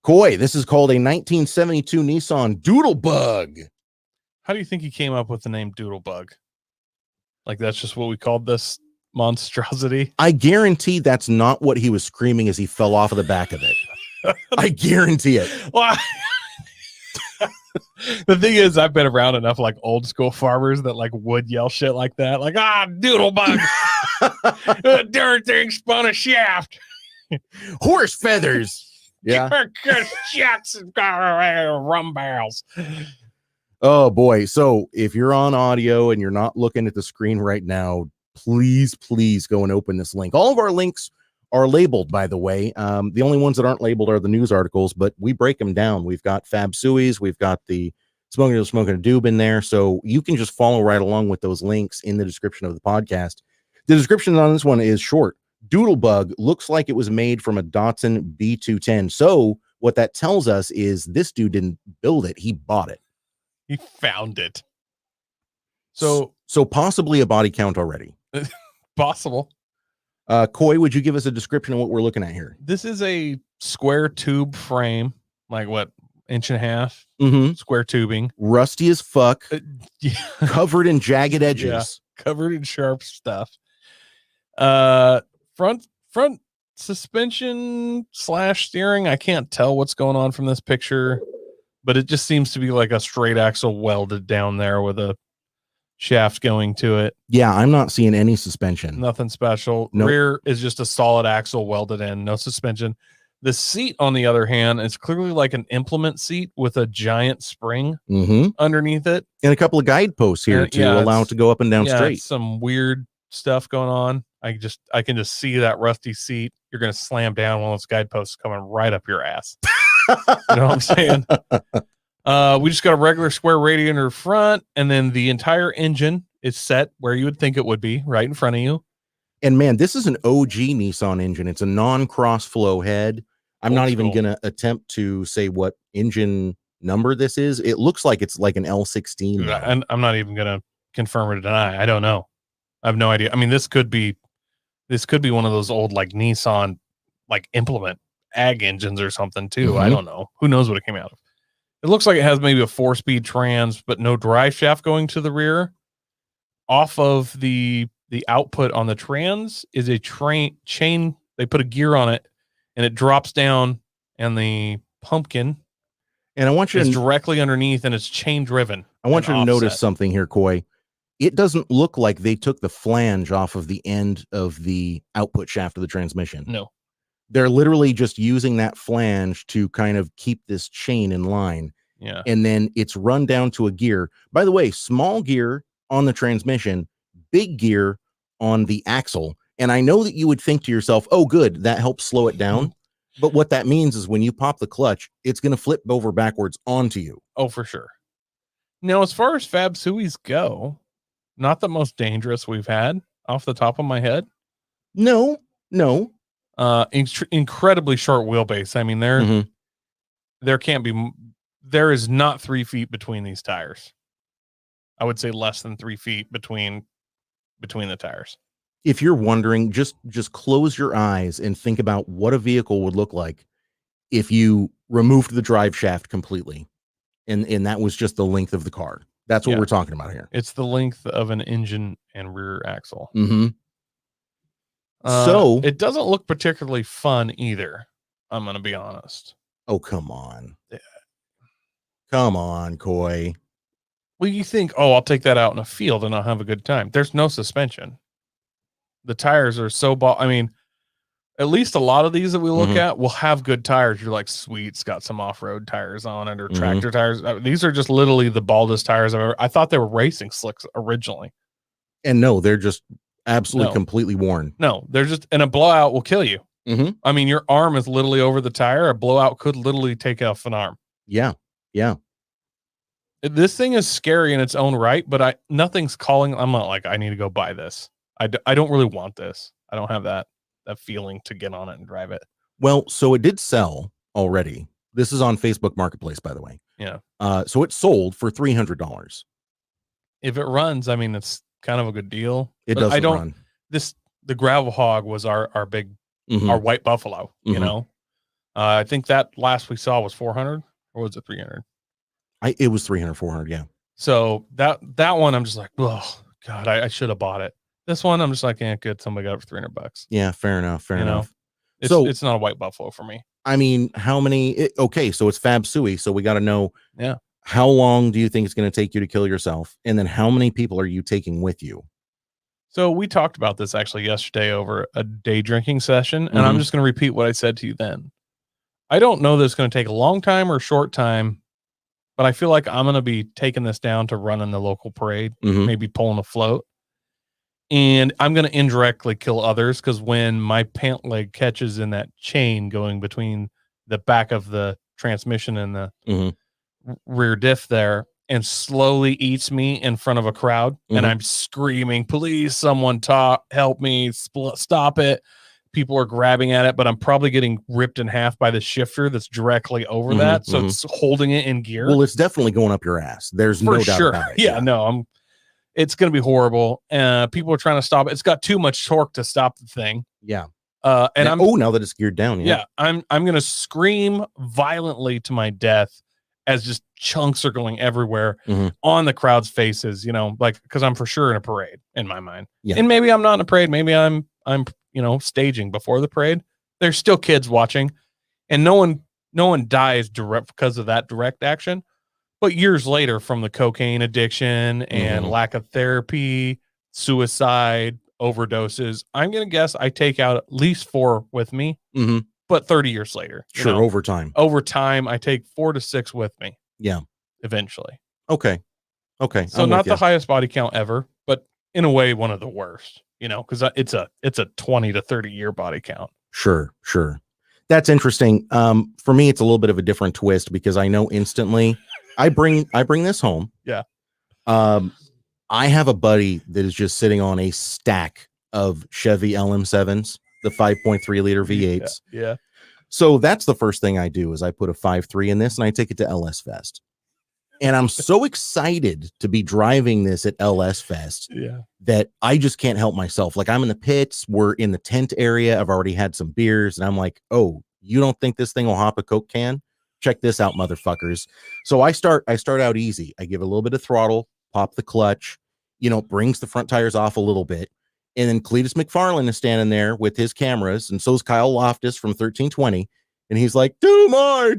Coy, this is called a 1972 Nissan Doodlebug. How do you think he came up with the name Doodlebug? Like that's just what we called this monstrosity? I guarantee that's not what he was screaming as he fell off of the back of it. I guarantee it. Well, the thing is, I've been around enough like old school farmers that like would yell shit like that, like Doodlebug, that darn thing spun a shaft, Horse feathers. Yeah. Jackson rum barrels. Oh boy. So if you're on audio and you're not looking at the screen right now, please go and open this link. All of our links are labeled, by the way. The only ones that aren't labeled are the news articles, but we break them down. We've got Fab Suey's, we've got the Smoking a Doob in there. So you can just follow right along with those links in the description of the podcast. The description on this one is short. Doodlebug looks like it was made from a Datsun B210. So what that tells us is this dude didn't build it. He bought it. He found it. So possibly a body count already. Possible. Coy, would you give us a description of what we're looking at here? This is a square tube frame, like what, inch and a half, square tubing, rusty as fuck, yeah. Covered in jagged edges, yeah. Covered in sharp stuff. Front suspension / steering. I can't tell what's going on from this picture, but it just seems to be like a straight axle welded down there with a shaft going to it. Yeah, I'm not seeing any suspension. Nothing special. Nope. Rear is just a solid axle welded in, no suspension. The seat, on the other hand, is clearly like an implement seat with a giant spring underneath it. And a couple of guideposts here to allow it to go up and down straight. Some weird stuff going on. I can just see that rusty seat. You're going to slam down one of those guideposts coming right up your ass. You know what I'm saying? We just got a regular square radiator front, and then the entire engine is set where you would think it would be, right in front of you. And man, this is an OG Nissan engine. It's a non-cross flow head. I'm not even going to attempt to say what engine number this is. It looks like it's like an L16. And I'm not even going to confirm or deny. I don't know. I have no idea. I mean, this could be one of those old like Nissan like implement ag engines or something too. I don't know. Who knows what it came out of? It looks like it has maybe a 4-speed trans, but no drive shaft going to the rear. Off of the output on the trans is a chain. They put a gear on it, and it drops down, and the pumpkin And I want you is to directly underneath, and it's chain driven. I want you to notice something here, Coy. It doesn't look like they took the flange off of the end of the output shaft of the transmission. No. They're literally just using that flange to kind of keep this chain in line. Yeah. And then it's run down to a gear. By the way, small gear on the transmission, big gear on the axle. And I know that you would think to yourself, oh, good, that helps slow it down. But what that means is when you pop the clutch, it's going to flip over backwards onto you. Oh, for sure. Now, as far as Fab Sui's go, not the most dangerous we've had off the top of my head. No. Incredibly short wheelbase. I mean, there is not 3 feet between these tires. I would say less than 3 feet between the tires. If you're wondering, just close your eyes and think about what a vehicle would look like if you removed the drive shaft completely. And that was just the length of the car. That's what we're talking about here. It's the length of an engine and rear axle. So it doesn't look particularly fun either. I'm going to be honest. Oh, come on. Yeah. Come on, Coy. Well, you think, oh, I'll take that out in a field and I'll have a good time. There's no suspension. The tires are so I mean, at least a lot of these that we look at will have good tires. You're like, sweet, it's got some off-road tires on it or tractor tires. These are just literally the baldest tires I've ever. I thought they were racing slicks originally. And no, they're just absolutely completely worn. No, they're just, and a blowout will kill you. I mean, your arm is literally over the tire. A blowout could literally take off an arm. Yeah. This thing is scary in its own right, but nothing's calling. I'm not like, I need to go buy this. I don't really want this. I don't have that feeling to get on it and drive it. Well, so it did sell already. This is on Facebook Marketplace, by the way. Yeah. So it sold for $300. If it runs, I mean, it's kind of a good deal. It doesn't run. The Gravel Hog was our big, our white buffalo, you know? I think that last we saw was 400 or was it 300? It was 300, 400. Yeah. So that one, I'm just like, oh God, I should have bought it. This one, I'm just like, yeah, good. Somebody got it for $300. Yeah. Fair enough. Fair enough. It's not a white buffalo for me. I mean, how many? Okay. So it's Fab Sui. So we got to know. Yeah. How long do you think it's going to take you to kill yourself? And then how many people are you taking with you? So we talked about this actually yesterday over a day drinking session. And I'm just going to repeat what I said to you then. I don't know that it's going to take a long time or short time, but I feel like I'm going to be taking this down to run in the local parade, maybe pulling a float. And I'm going to indirectly kill others because when my pant leg catches in that chain going between the back of the transmission and the rear diff there and slowly eats me in front of a crowd, and I'm screaming, please, someone help me, stop it. People are grabbing at it, but I'm probably getting ripped in half by the shifter that's directly over that. So it's holding it in gear. Well, it's definitely going up your ass. There's no doubt about it. Yeah, no, it's going to be horrible. People are trying to stop it. It's got too much torque to stop the thing. Yeah. And now that it's geared down. Yeah. I'm going to scream violently to my death as just chunks are going everywhere on the crowd's faces, like, cause I'm for sure in a parade in my mind. Yeah. And maybe I'm not in a parade. Maybe I'm staging before the parade. There's still kids watching, and no one dies direct because of that direct action. But years later, from the cocaine addiction and lack of therapy, suicide, overdoses, I'm going to guess I take out at least 4 with me, but 30 years later. Sure, over time, I take 4 to 6 with me. Yeah. Eventually. Okay. So not the highest body count ever, but in a way, one of the worst, because it's a 20 to 30 year body count. Sure. That's interesting. For me, it's a little bit of a different twist because I know instantly I bring this home. Yeah. I have a buddy that is just sitting on a stack of Chevy LM7s, the 5.3 liter V8s. Yeah. So that's the first thing I do is I put a 5.3 in this and I take it to LS Fest. And I'm so excited to be driving this at LS Fest that I just can't help myself. Like, I'm in the pits, we're in the tent area. I've already had some beers and I'm like, oh, you don't think this thing will hop a Coke can? check this out, motherfuckers. So I start out easy. I give a little bit of throttle, pop the clutch, brings the front tires off a little bit. And then Cletus McFarland is standing there with his cameras, and so is Kyle Loftus from 1320. And he's like, do more,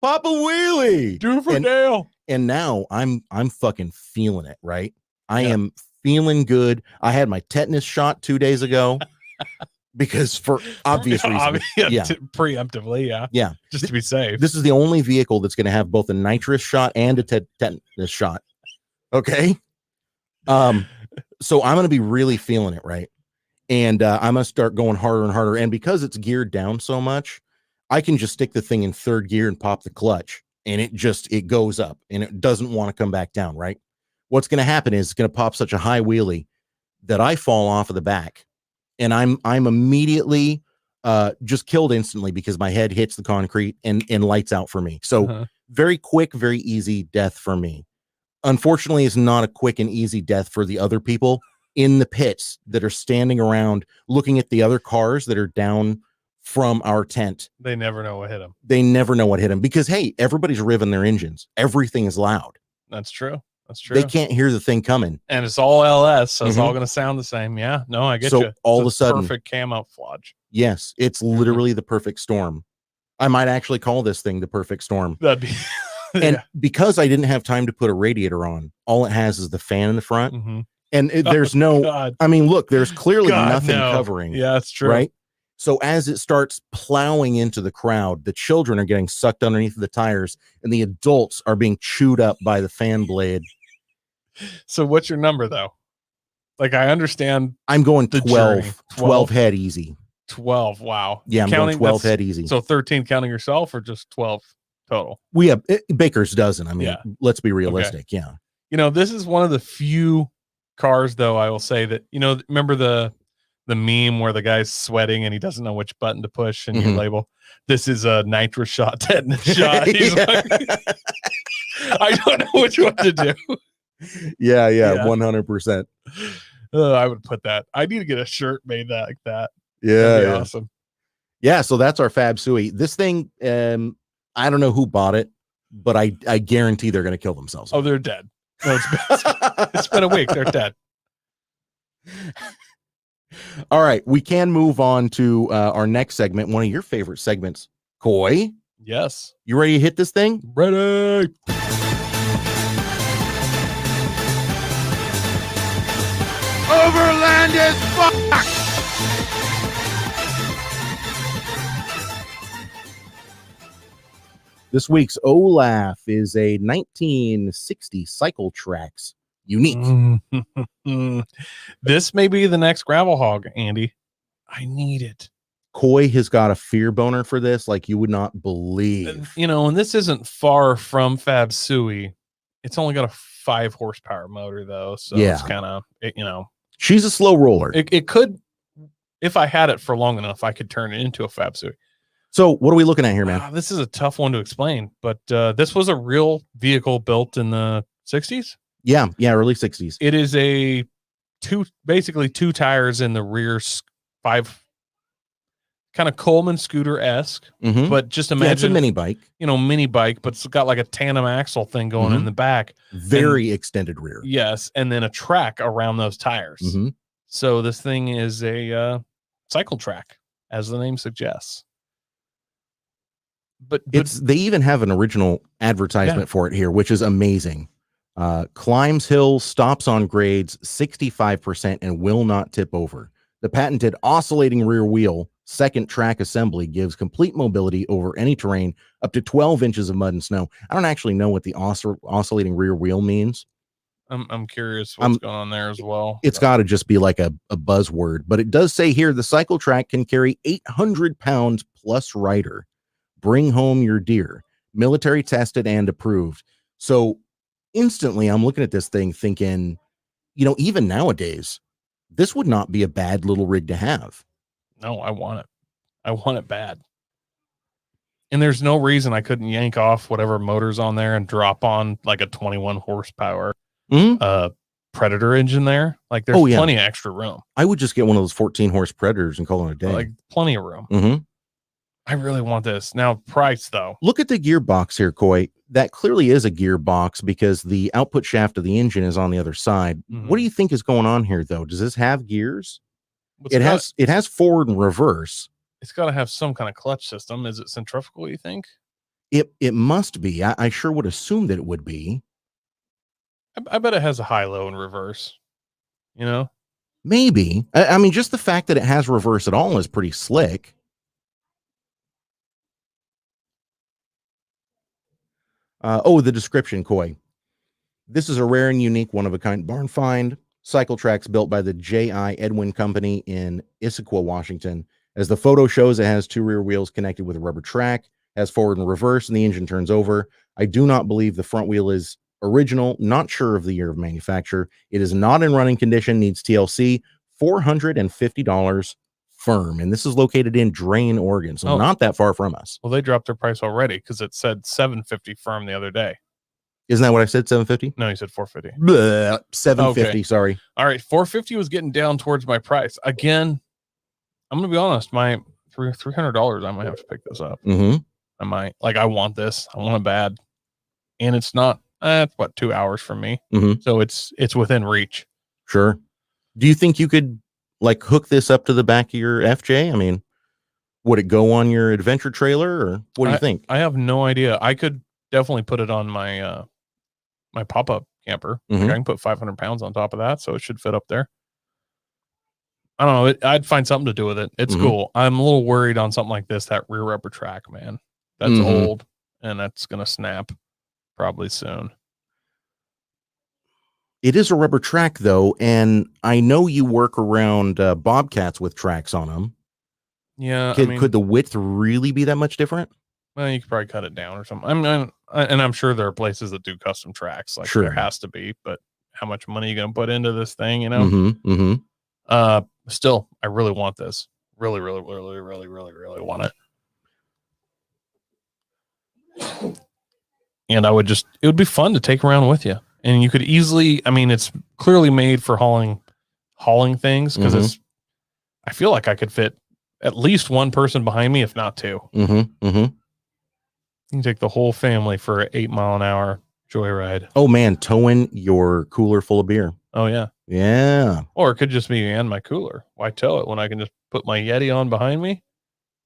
pop a wheelie. Do it for Dale. And now I'm fucking feeling it, right? I am feeling good. I had my tetanus shot 2 days ago because for obvious reasons. Preemptively, yeah. Just to be safe. This is the only vehicle that's going to have both a nitrous shot and a tetanus shot. Okay. So I'm going to be really feeling it, right? And I'm going to start going harder and harder. And because it's geared down so much, I can just stick the thing in third gear and pop the clutch, and it goes up and it doesn't want to come back down, right? What's going to happen is it's going to pop such a high wheelie that I fall off of the back, and I'm immediately just killed instantly because my head hits the concrete and lights out for me. So very quick, very easy death for me. Unfortunately, it's not a quick and easy death for the other people in the pits that are standing around looking at the other cars that are down from our tent. They never know what hit them. Because, hey, everybody's revving their engines. Everything is loud. That's true. They can't hear the thing coming. And it's all LS, so it's all going to sound the same. Yeah, no, I get you. So all of a sudden, perfect camouflage. Yes, it's literally the perfect storm. I might actually call this thing the perfect storm. That'd be... And because I didn't have time to put a radiator on, all it has is the fan in the front. And there's look, there's clearly nothing covering. Yeah, that's true. Right. So as it starts plowing into the crowd, the children are getting sucked underneath the tires and the adults are being chewed up by the fan blade. So what's your number though? Like, I understand. I'm going 12 head easy. 12. Wow. Yeah. I'm going 12 head easy. So 13 counting yourself, or just 12 total? We have Baker's dozen. I mean, let's be realistic. Okay. Yeah. This is one of the few cars though, I will say that, remember the meme where the guy's sweating and he doesn't know which button to push and you label, this is a nitrous shot, tetanus shot. He's like, I don't know which one to do. Yeah. 100%. I would put that. I need to get a shirt made like that. Yeah. That'd be awesome. Yeah. So that's our Fab Sui. This thing, I don't know who bought it, but I guarantee they're going to kill themselves. Oh, they're dead. No, it's been a week. They're dead. All right. We can move on to our next segment. One of your favorite segments, Coy. Yes. You ready to hit this thing? Ready. Overland is fucked. This week's Olaf is a 1960 Cycle Tracks unique. This may be the next gravel hog, Andy. I need it. Coy has got a fear boner for this like you would not believe. And this isn't far from Fab Sui. It's only got a 5 horsepower motor though, so it's kind of she's a slow roller. It could, if I had it for long enough, I could turn it into a Fab Sui. So what are we looking at here, man? This is a tough one to explain, but this was a real vehicle built in the 60s. Yeah, early 60s. It is basically 2 tires in the rear, 5, kind of Coleman scooter-esque, but just imagine it's a mini bike. Mini bike, but it's got like a tandem axle thing going in the back. Very extended rear. Yes, and then a track around those tires. So this thing is a cycle track, as the name suggests. But they even have an original advertisement for it here, which is amazing. Climbs hills, stops on grades 65% and will not tip over. The patented oscillating rear wheel second track assembly gives complete mobility over any terrain up to 12 inches of mud and snow. I don't actually know what the oscillating rear wheel means. I'm curious what's going on there as well. It's got to just be like a buzzword, but it does say here the cycle track can carry 800 pounds plus rider. Bring home your deer. Military tested and approved. So instantly I'm looking at this thing thinking, even nowadays, this would not be a bad little rig to have. No, I want it. I want it bad. And there's no reason I couldn't yank off whatever motor's on there and drop on like a 21 horsepower Predator engine there. Like there's plenty of extra room. I would just get one of those 14 horse Predators and call it a day. Like plenty of room. I really want this. Now, price though. Look at the gearbox here, Coy. That clearly is a gearbox because the output shaft of the engine is on the other side. What do you think is going on here, though? Does this have gears? It has forward and reverse. It's got to have some kind of clutch system. Is it centrifugal, you think? It must be. I sure would assume that it would be. I bet it has a high-low and reverse. You know? Maybe. I mean, just the fact that it has reverse at all is pretty slick. The description, Coy. This is a rare and unique one-of-a-kind barn find. Cycle tracks built by the J.I. Edwin Company in Issaquah, Washington. As the photo shows, it has 2 rear wheels connected with a rubber track, has forward and reverse, and the engine turns over. I do not believe the front wheel is original, not sure of the year of manufacture. It is not in running condition, needs TLC, $450 firm. And this is located in Drain, Oregon, so not that far from us. Well, they dropped their price already because it said $750 firm the other day. Isn't that what I said? 750? No, you said 450. Bleh, 750. Okay. Sorry. All right, 450 was getting down towards my price. Again, I'm gonna be honest. My $300. I might have to pick this up. I might. I want this. I want it bad, and it's not. It's 2 hours from me, so it's within reach. Sure. Do you think you could hook this up to the back of your FJ? I mean, would it go on your adventure trailer, or what do you think? I have no idea. I could definitely put it on my my pop-up camper. I can put 500 pounds on top of that, so it should fit up there. I don't know. I'd find something to do with it. It's cool. I'm a little worried on something like this. That rear rubber track, man, that's old, and that's gonna snap probably soon. It is a rubber track, though, and I know you work around Bobcats with tracks on them. Yeah. Could the width really be that much different? Well, you could probably cut it down or something. I'm sure there are places that do custom tracks. Sure. There has to be, but how much money are you going to put into this thing, you know? Still, I really want this. Really, really, really, really, really, really want it. And it would be fun to take around with you. And you could easily, it's clearly made for hauling things because I feel like I could fit at least one person behind me, if not 2. You can take the whole family for an 8-mile-an-hour joyride. Oh man, towing your cooler full of beer. Oh yeah. Yeah. Or it could just be and my cooler. Why tow it when I can just put my Yeti on behind me?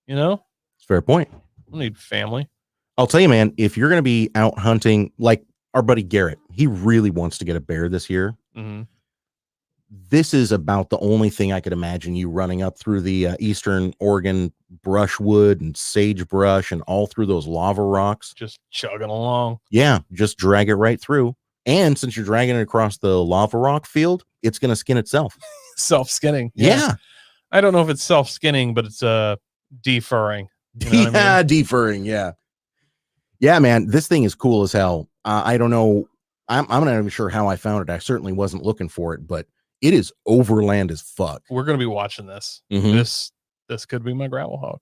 You know? It's a fair point. I need family. I'll tell you, man, if you're going to be out hunting, like our buddy Garrett, he really wants to get a bear this year. This is about the only thing I could imagine you running up through the eastern Oregon brushwood and sagebrush and all through those lava rocks. Just chugging along. Yeah, just drag it right through. And since you're dragging it across the lava rock field, it's going to skin itself. Self-skinning. Yeah. I don't know if it's self-skinning, but it's defurring. You know what I mean? Defurring. Yeah. Yeah, man, this thing is cool as hell. I don't know. I'm not even sure how I found it. I certainly wasn't looking for it, but it is overland as fuck. We're going to be watching this. This could be my gravel hog.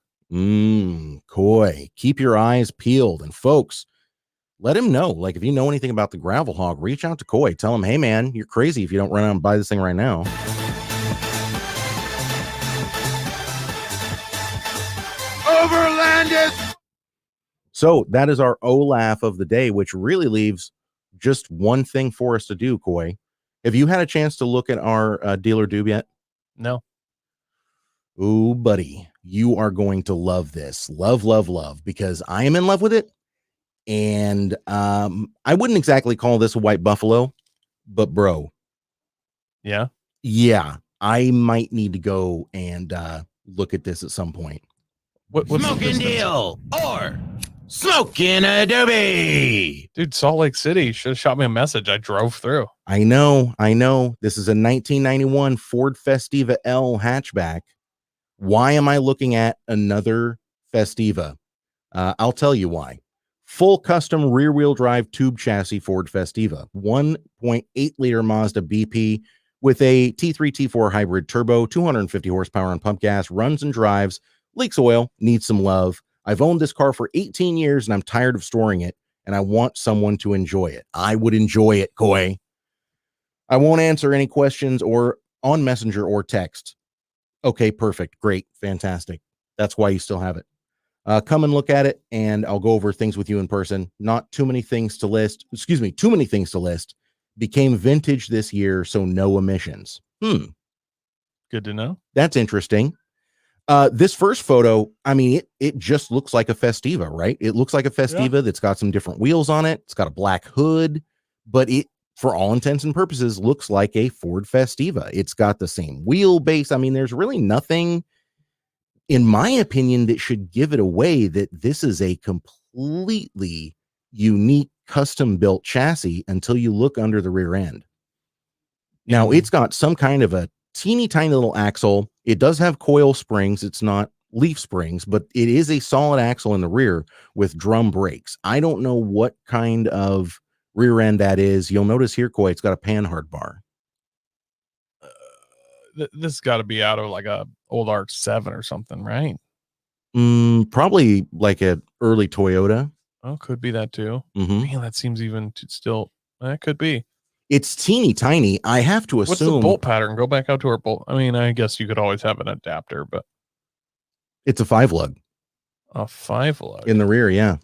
Coy. Keep your eyes peeled. And folks, let him know. If you know anything about the gravel hog, reach out to Coy. Tell him, hey, man, you're crazy if you don't run out and buy this thing right now. Overlanded! So that is our OLAF of the day, which really leaves just one thing for us to do, Coy. Have you had a chance to look at our dealer doob yet? No. Ooh, buddy, you are going to love this. Love, love, love, because I am in love with it. And I wouldn't exactly call this a white buffalo, but bro. Yeah. Yeah. I might need to go and look at this at some point. What's Smoking deal or smoking adobe? Dude, Salt Lake City should have shot me a message. I drove through. I know. This is a 1991 Ford Festiva L hatchback. Why am I looking at another Festiva? I'll tell you why. Full custom rear-wheel drive tube chassis Ford Festiva. 1.8 liter Mazda BP with a T3 T4 hybrid turbo, 250 horsepower on pump gas, runs and drives, leaks oil, needs some love. I've owned this car for 18 years and I'm tired of storing it, and I want someone to enjoy it. I would enjoy it, Coy. I won't answer any questions or on Messenger or text. Okay, perfect. Great. Fantastic. That's why you still have it. Come and look at it, and I'll go over things with you in person. Not too many things to list. Excuse me, too many things to list. Became vintage this year, so no emissions. Good to know. That's interesting. This first photo, I mean, it just looks like a Festiva, right? It looks like a Festiva that's got some different wheels on it. It's got a black hood, but it, for all intents and purposes, looks like a Ford Festiva. It's got the same wheelbase. I mean, there's really nothing, in my opinion, that should give it away that this is a completely unique custom built chassis until you look under the rear end. Now, it's got some kind of a teeny tiny little axle. It does have coil springs. It's not leaf springs, but it is a solid axle in the rear with drum brakes. I don't know what kind of rear end that is. You'll notice here, Coy, it's got a panhard bar. This got to be out of like a old RX-7 or something, right? Probably like an early Toyota. Oh, could be that too. Mm-hmm. Man, that seems even still. That could be. It's teeny tiny. I have to assume. What's the bolt pattern? Go back out to our bolt. I mean, I guess you could always have an adapter, but it's a 5-lug. A 5-lug in the rear, yeah.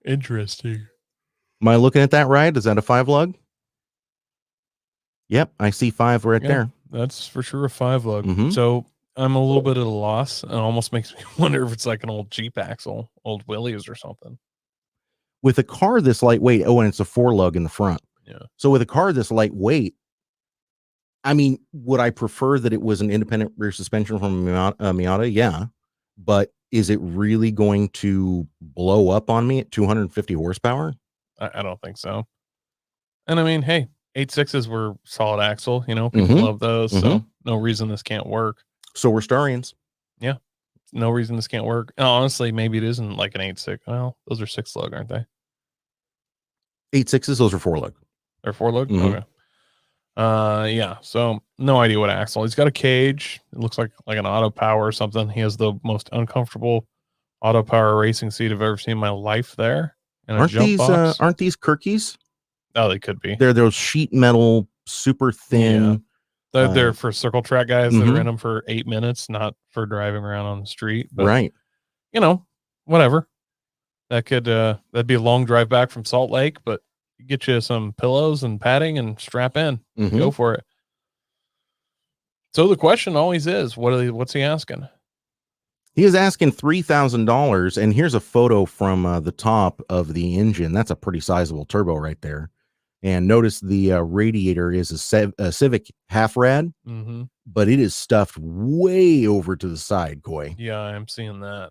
Interesting. Am I looking at that right? Is that a 5-lug? Yep, I see 5 right there. That's for sure a 5-lug. Mm-hmm. So I'm a little bit at a loss. It almost makes me wonder if it's like an old Jeep axle, old Willys or something. With a car this lightweight, and it's a 4-lug in the front. Yeah. So with a car this lightweight, I mean, would I prefer that it was an independent rear suspension from Miata? Yeah. But is it really going to blow up on me at 250 horsepower? I don't think so. And I mean, hey, 8.6s were solid axle. You know, people love those. So no reason this can't work. So we're Starians. Yeah. No reason this can't work. And honestly, maybe it isn't like an 8.6. Well, those are 6-lug, aren't they? 8.6s, those are 4-lug. They're 4-lug? Okay. Yeah. So no idea what axle. He's got a cage. It looks like an auto power or something. He has the most uncomfortable auto power racing seat I've ever seen in my life there. And aren't these Kirkies? Oh, they could be. They're those sheet metal, super thin. Yeah. They're for circle track guys that are in them for 8 minutes, not for driving around on the street. But, right. You know, whatever. That could that'd be a long drive back from Salt Lake, but get you some pillows and padding and strap in. Go for it. So the question always is, what's he asking? He is asking $3,000, and here's a photo from the top of the engine. That's a pretty sizable turbo right there. And notice the radiator is a Civic half rad, but it is stuffed way over to the side, Coy. Yeah, I'm seeing that.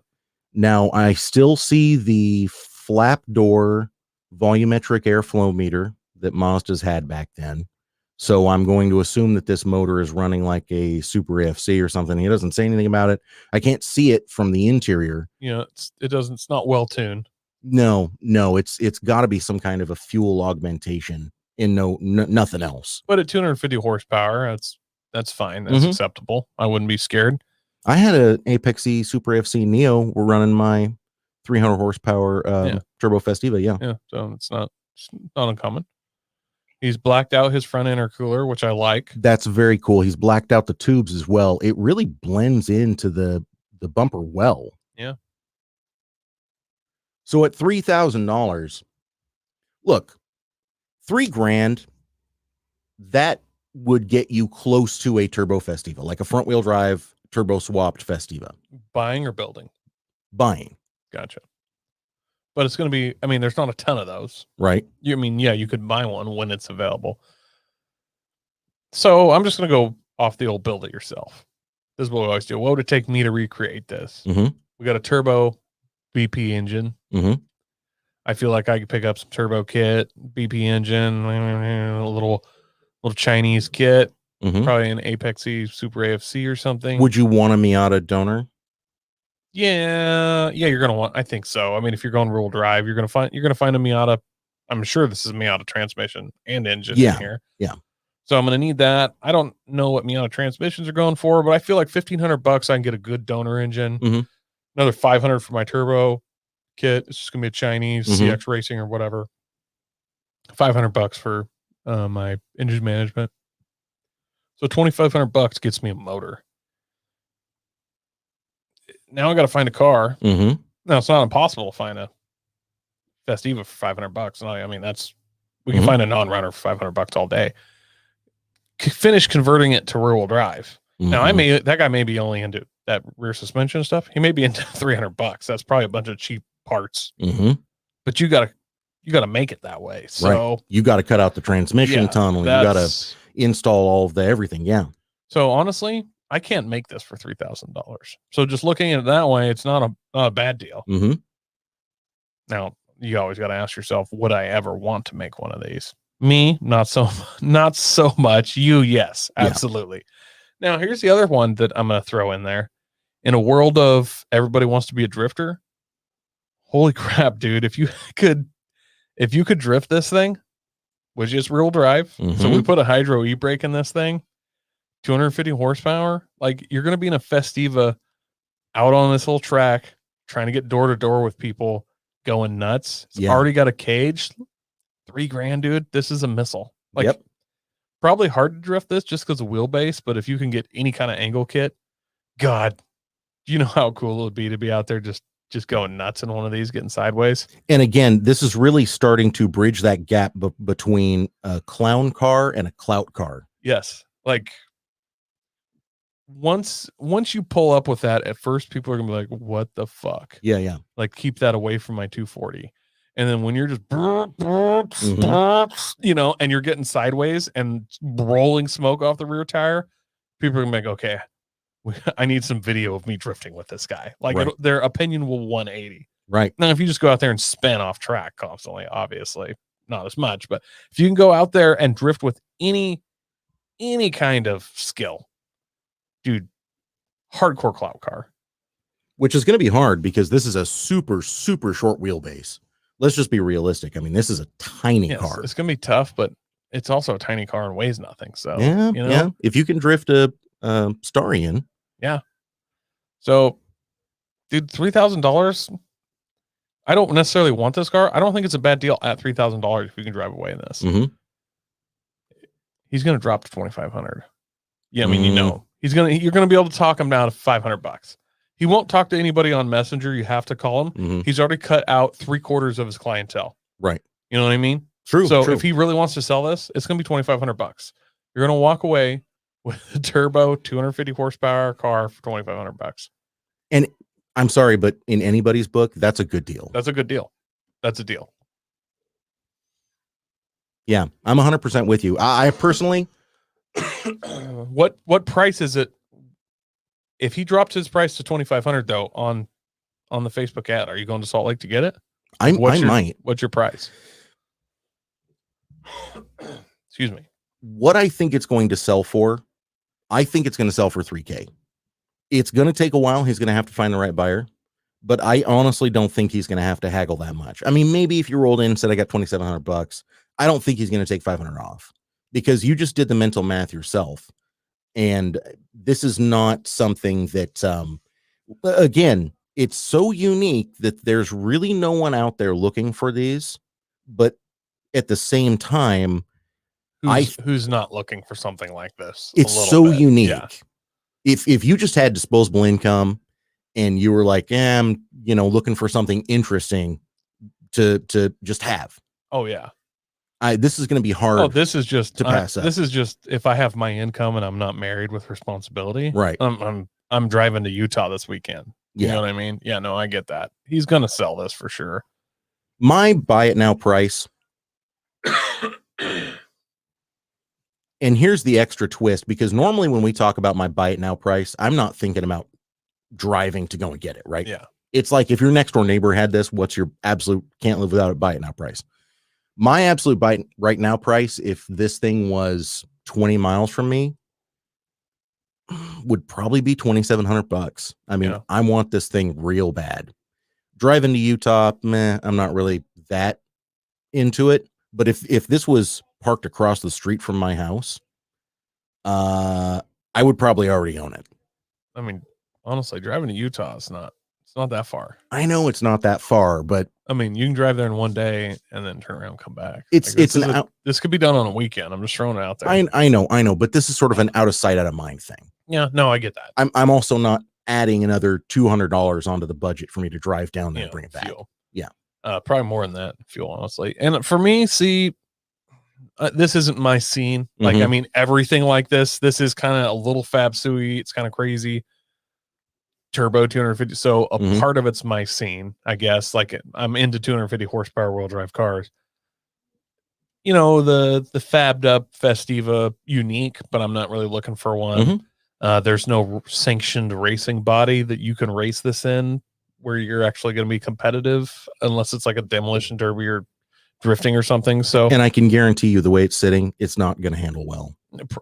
Now, I still see the flap door volumetric airflow meter that Mazda's had back then. So I'm going to assume that this motor is running like a Super FC or something. He doesn't say anything about it. I can't see it from the interior. Yeah, it's not well tuned. No, it's got to be some kind of a fuel augmentation and nothing else. But at 250 horsepower, that's fine. That's acceptable. I wouldn't be scared. I had an Apex E Super FC Neo. We're running my 300 horsepower Turbo Festiva. Yeah. So it's not uncommon. He's blacked out his front intercooler, which I like. That's very cool. He's blacked out the tubes as well. It really blends into the bumper well. Yeah. So at $3,000, look, $3,000, that would get you close to a Turbo Festiva, like a front wheel drive turbo swapped Festiva. Buying or building? Buying. Gotcha. But it's going to be, I mean, there's not a ton of those. Right. You could buy one when it's available. So I'm just going to go off the old build it yourself. This is what we always do. What would it take me to recreate this? We got a turbo BP engine. I feel like I could pick up some turbo kit, BP engine, a little Chinese kit, probably an Apex E Super AFC or something. Would you want a Miata donor? Yeah, you're gonna want. I think so. I mean, if you're going rural drive, you're gonna find a Miata. I'm sure this is a Miata transmission and engine in here. Yeah. So I'm gonna need that. I don't know what Miata transmissions are going for, but I feel like $1,500 I can get a good donor engine. Another $500 for my turbo kit. It's just gonna be a Chinese CX Racing or whatever. $500 for my engine management. So $2,500 gets me a motor. now I got to find a car. Mm-hmm. No, it's not impossible to find a Festiva for $500. No, I mean, we can Mhm. find a non-runner for $500 all day. Finish converting it to rear-wheel drive. Now, Mhm. that guy may be only into that rear suspension stuff. He may be into $300. That's probably a bunch of cheap parts, Mhm. but you gotta make it that way. So Right. You got to cut out the transmission yeah, tunnel. You got to install all of the everything. Yeah. So honestly, I can't make this for $3,000. So just looking at it that way, it's not a bad deal. Mm-hmm. Now, you always got to ask yourself, would I ever want to make one of these? Me, not so much. You, yes, absolutely. Yeah. Now, here's the other one that I'm going to throw in there. In a world of everybody wants to be a drifter, holy crap, dude! If you could drift this thing with just rear drive, so we put a hydro e-brake in this thing, 250 horsepower, like you're going to be in a Festiva out on this little track, trying to get door to door with people, going nuts. It's already got a cage. $3,000, dude. This is a missile. Like, probably hard to drift this just because of wheelbase, but if you can get any kind of angle kit, God, you know how cool it would be to be out there just going nuts in one of these, getting sideways. And again, this is really starting to bridge that gap between a clown car and a clout car. Yes. Like, once you pull up with that, at first people are gonna be like, what the fuck? Yeah. Like, keep that away from my 240. And then when you're just you know, and you're getting sideways and rolling smoke off the rear tire, people are gonna be like, okay, I need some video of me drifting with this guy. Like, their opinion will 180. Right. Now, if you just go out there and spin off track constantly, obviously not as much, but if you can go out there and drift with any kind of skill, dude, hardcore clout car. Which is going to be hard because this is a super, super short wheelbase. Let's just be realistic. I mean, this is a tiny car. It's going to be tough, but it's also a tiny car and weighs nothing. So, yeah, you know? Yeah. If you can drift a Starion. Yeah. So, dude, $3,000. I don't necessarily want this car. I don't think it's a bad deal at $3,000 if you can drive away in this. Mm-hmm. He's going to drop to $2,500. Yeah, I mean, you know, you're going to be able to talk him down to $500. He won't talk to anybody on Messenger. You have to call him. Mm-hmm. He's already cut out 3/4 of his clientele. Right. You know what I mean? True. So if he really wants to sell this, it's going to be $2,500. You're going to walk away with a turbo 250 horsepower car for $2,500. And I'm sorry, but in anybody's book, that's a good deal. That's a good deal. That's a deal. Yeah, I'm 100% with you. I personally, what price is it? If he drops his price to $2,500 though on the Facebook ad, are you going to Salt Lake to get it? I might. What's your price? Excuse me. What I think it's going to sell for, I think it's going to sell for $3,000. It's going to take a while. He's going to have to find the right buyer, but I honestly don't think he's going to have to haggle that much. I mean, maybe if you rolled in and said I got $2,700, I don't think he's going to take $500 off because you just did the mental math yourself. And this is not something that, again, it's so unique that there's really no one out there looking for these, but at the same time, who's not looking for something like this? It's so unique. Yeah. If you just had disposable income and you were like, I'm, looking for something interesting to just have. Oh yeah. This is going to be hard. Oh, this is just to pass up. This is just if I have my income and I'm not married with responsibility. Right. I'm driving to Utah this weekend. You know what I mean? Yeah, no, I get that. He's going to sell this for sure. My buy it now price. And here's the extra twist, because normally when we talk about my buy it now price, I'm not thinking about driving to go and get it, right? Yeah. It's like if your next door neighbor had this, what's your absolute can't live without it buy it now price? My absolute buy it right now price, if this thing was 20 miles from me, would probably be $2,700. I mean, I want this thing real bad. Driving to Utah, I'm not really that into it. But if this was parked across the street from my house, I would probably already own it. I mean, honestly, driving to Utah it's not that far. I know it's not that far, but I mean, you can drive there in one day and then turn around and come back. This could be done on a weekend. I'm just throwing it out there. I know, but this is sort of an out of sight, out of mind thing. Yeah, no, I get that. I'm also not adding another $200 onto the budget for me to drive down there and bring it back. Fuel. Yeah. Probably more than that, fuel, honestly. And for me, see, this isn't my scene. Like, I mean, everything like this is kind of a little fab sui. It's kind of crazy. Turbo 250. So a part of it's my scene, I guess. Like, I'm into 250 horsepower wheel drive cars. You know, the fabbed up Festiva unique, but I'm not really looking for one. There's no sanctioned racing body that you can race this in where you're actually going to be competitive unless it's like a demolition derby or drifting or something. So, and I can guarantee you the way it's sitting, it's not going to handle well.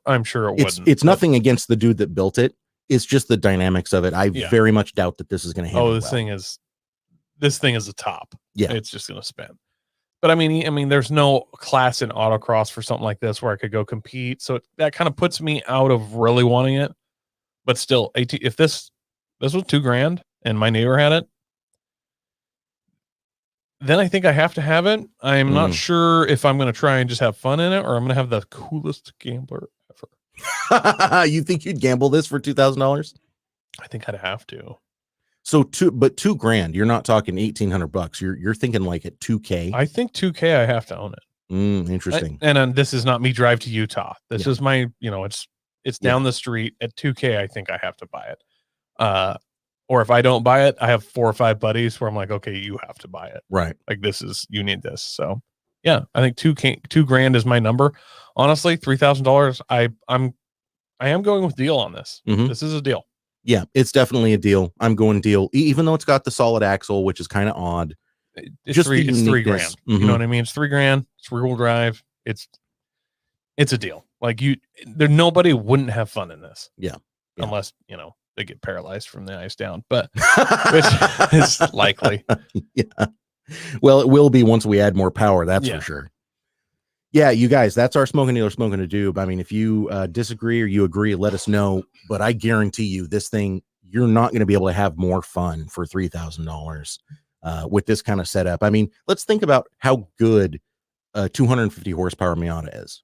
I'm sure it wouldn't. It's nothing against the dude that built it. It's just the dynamics of it. I very much doubt that this is going to handle. This thing is a top. Yeah, it's just going to spin. But I mean, there's no class in autocross for something like this where I could go compete. So that kind of puts me out of really wanting it. But still, if this was $2,000 and my neighbor had it, then I think I have to have it. I'm not sure if I'm going to try and just have fun in it or I'm going to have the coolest gambler ever. You think you'd gamble this for $2,000? I think I'd have to. So $2,000, you're not talking $1,800. You're thinking like at $2,000. I think $2,000 I have to own it. Interesting. And this is not me drive to Utah. This is my, it's down the street at $2,000. I think I have to buy it. Or if I don't buy it, I have 4 or 5 buddies where I'm like, okay, you have to buy it. Right. Like you need this. So yeah, I think $2,000 is my number. Honestly, $3,000. I am going with deal on this. This is a deal. Yeah, it's definitely a deal. I'm going deal, even though it's got the solid axle, which is kind of odd. It's $3,000. You know what I mean? It's $3,000. It's rear-wheel drive. It's a deal. Like nobody wouldn't have fun in this. Yeah. Unless they get paralyzed from the ice down, but which is likely. Yeah. Well, it will be once we add more power. That's for sure. Yeah, you guys, that's our Smoking Dealer Smoking a Doob. I mean, if you disagree or you agree, let us know. But I guarantee you this thing, you're not going to be able to have more fun for $3,000 with this kind of setup. I mean, let's think about how good a 250 horsepower Miata is.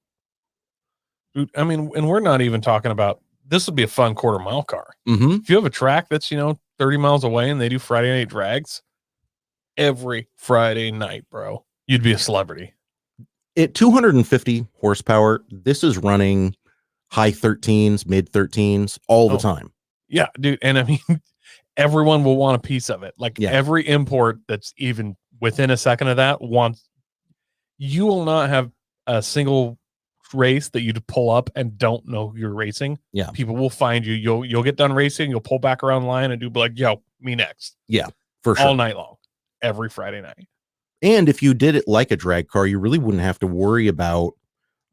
I mean, and we're not even talking about, this would be a fun quarter-mile car. If you have a track that's, 30 miles away and they do Friday night drags, every Friday night, bro, you'd be a celebrity. At 250 horsepower, this is running high 13s, mid 13s all the time. Yeah, dude. And I mean, everyone will want a piece of it. Like every import that's even within a second of that you will not have a single race that you'd pull up and don't know you're racing. Yeah. People will find you. You'll get done racing. You'll pull back around the line and be like, yo, me next. Yeah, for sure. All night long, every Friday night. And if you did it like a drag car, you really wouldn't have to worry about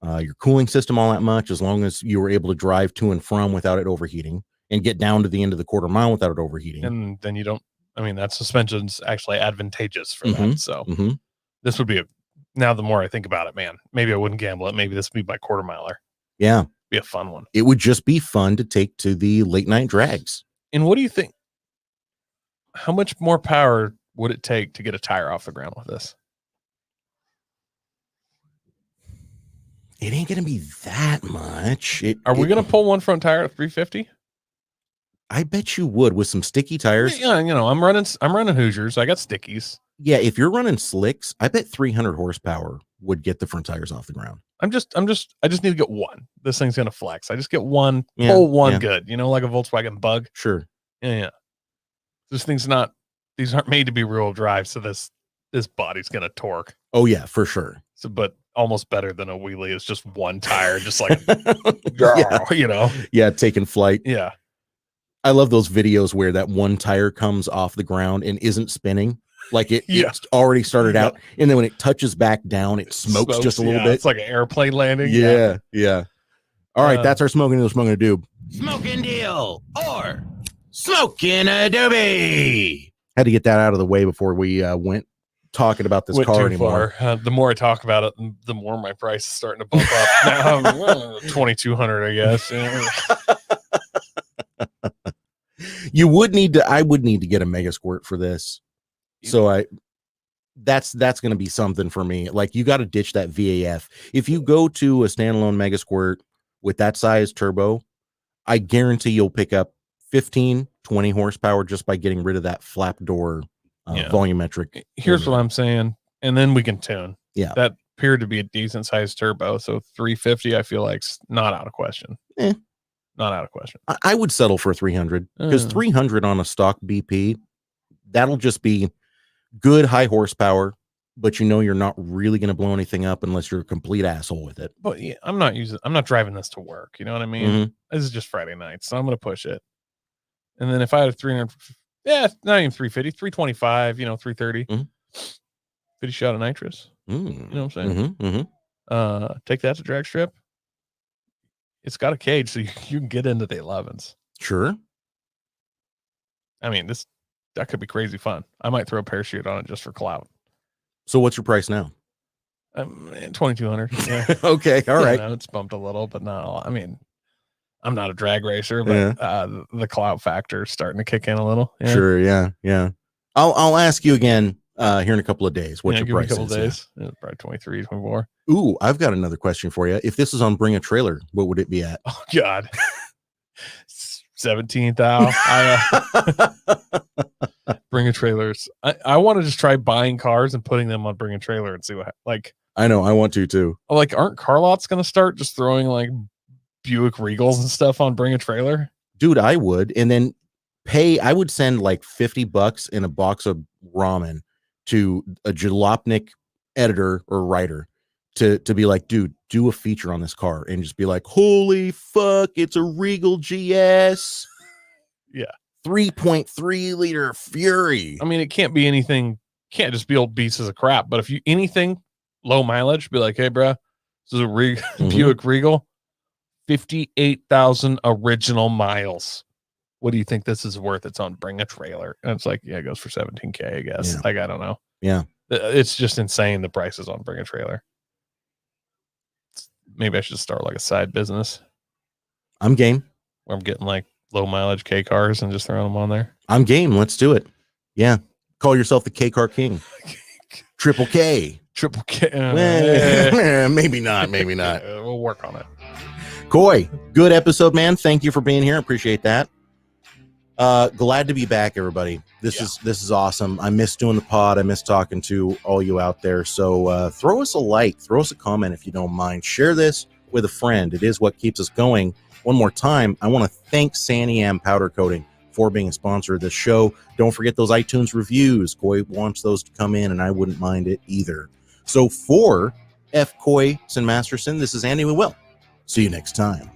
your cooling system all that much, as long as you were able to drive to and from without it overheating and get down to the end of the quarter mile without it overheating. And then you don't, that suspension's actually advantageous for that. So this would be now the more I think about it, man, maybe I wouldn't gamble it. Maybe this would be my quarter miler. Yeah. Be a fun one. It would just be fun to take to the late night drags. And what do you think? How much more power would it take to get a tire off the ground with this? It ain't going to be that much. Are we going to pull one front tire at 350? I bet you would with some sticky tires. Yeah, I'm running Hoosiers. I got stickies. Yeah, if you're running slicks, I bet 300 horsepower would get the front tires off the ground. I just need to get one. This thing's going to flex. I just get one, pull one good, like a Volkswagen Bug. Sure. Yeah. These aren't made to be rear-wheel drive, so this body's going to torque. Oh yeah, for sure. So, but almost better than a wheelie. It's just one tire, just like, Yeah, taking flight. Yeah. I love those videos where that one tire comes off the ground and isn't spinning. Like it's already started out. And then when it touches back down, it smokes just a little bit. It's like an airplane landing. Yeah. All right. That's our Smoking Deal Smoking a Doob. Smoking Deal or Smoking a Doobie. Had to get that out of the way before we went talking about this car anymore. The more I talk about it, the more my price is starting to bump up. Now, 2,200, I guess. I would need to get a Mega Squirt for this. So that's going to be something for me. Like, you got to ditch that VAF. If you go to a standalone Mega Squirt with that size turbo, I guarantee you'll pick up 15, 20 horsepower just by getting rid of that flap door volumetric. Here's what I'm saying, and then we can tune. Yeah. That appeared to be a decent sized turbo, so 350 I feel like's not out of question. Not out of question. I would settle for 300 because 300 on a stock BP, that'll just be good high horsepower, but you're not really going to blow anything up unless you're a complete asshole with it. But yeah, I'm not driving this to work. You know what I mean? Mhm. This is just Friday night, so I'm going to push it. And then if I had a 300, not even 350, 325, 330, 50 shot of nitrous. You know what I'm saying? Take that to drag strip. It's got a cage, so you can get into the 11s. Sure. I mean, that could be crazy fun. I might throw a parachute on it just for clout. So what's your price now? 2,200. Yeah. Okay. All right. It's bumped a little, but not a lot. I mean, I'm not a drag racer, but the clout factor is starting to kick in a little. Yeah. Sure. Yeah. Yeah. I'll ask you again here in a couple of days. What your give me price a couple is? days. Yeah. Probably 23, 24. Ooh, I've got another question for you. If this is on Bring a Trailer, what would it be at? Oh God. 17,000. Bring a Trailers. I want to just try buying cars and putting them on Bring a Trailer and see what I know, I want to too. Like, aren't car lots gonna start just throwing like Buick Regals and stuff on Bring a Trailer? Dude, I would. And then I would send like $50 in a box of ramen to a Jalopnik editor or writer to be like, dude, do a feature on this car and just be like, holy fuck, it's a Regal GS. Yeah. 3.3 liter Fury. I mean, it can't be anything, can't just be old pieces of crap. But if you anything low mileage, be like, hey, bro, this is a Buick Regal, 58,000 original miles. What do you think this is worth? It's on Bring a Trailer. And it's like, yeah, it goes for 17K, I guess. Yeah. Like, I don't know. Yeah. It's just insane, the prices on Bring a Trailer. Maybe I should start like a side business. I'm game. Where I'm getting like low mileage K cars and just throwing them on there. I'm game. Let's do it. Yeah. Call yourself the K car king. Triple K. Triple K. Maybe not. Maybe not. We'll work on it. Coy, good episode, man. Thank you for being here. Appreciate that. Glad to be back, everybody. This is awesome. I miss doing the pod. I miss talking to all you out there. So throw us a like, throw us a comment if you don't mind. Share this with a friend. It is what keeps us going. One more time, I want to thank Santiam Powder Coating for being a sponsor of this show. Don't forget those iTunes reviews. Coy wants those to come in, and I wouldn't mind it either. So for F. Coy St. Masterson, this is Andy Will. See you next time.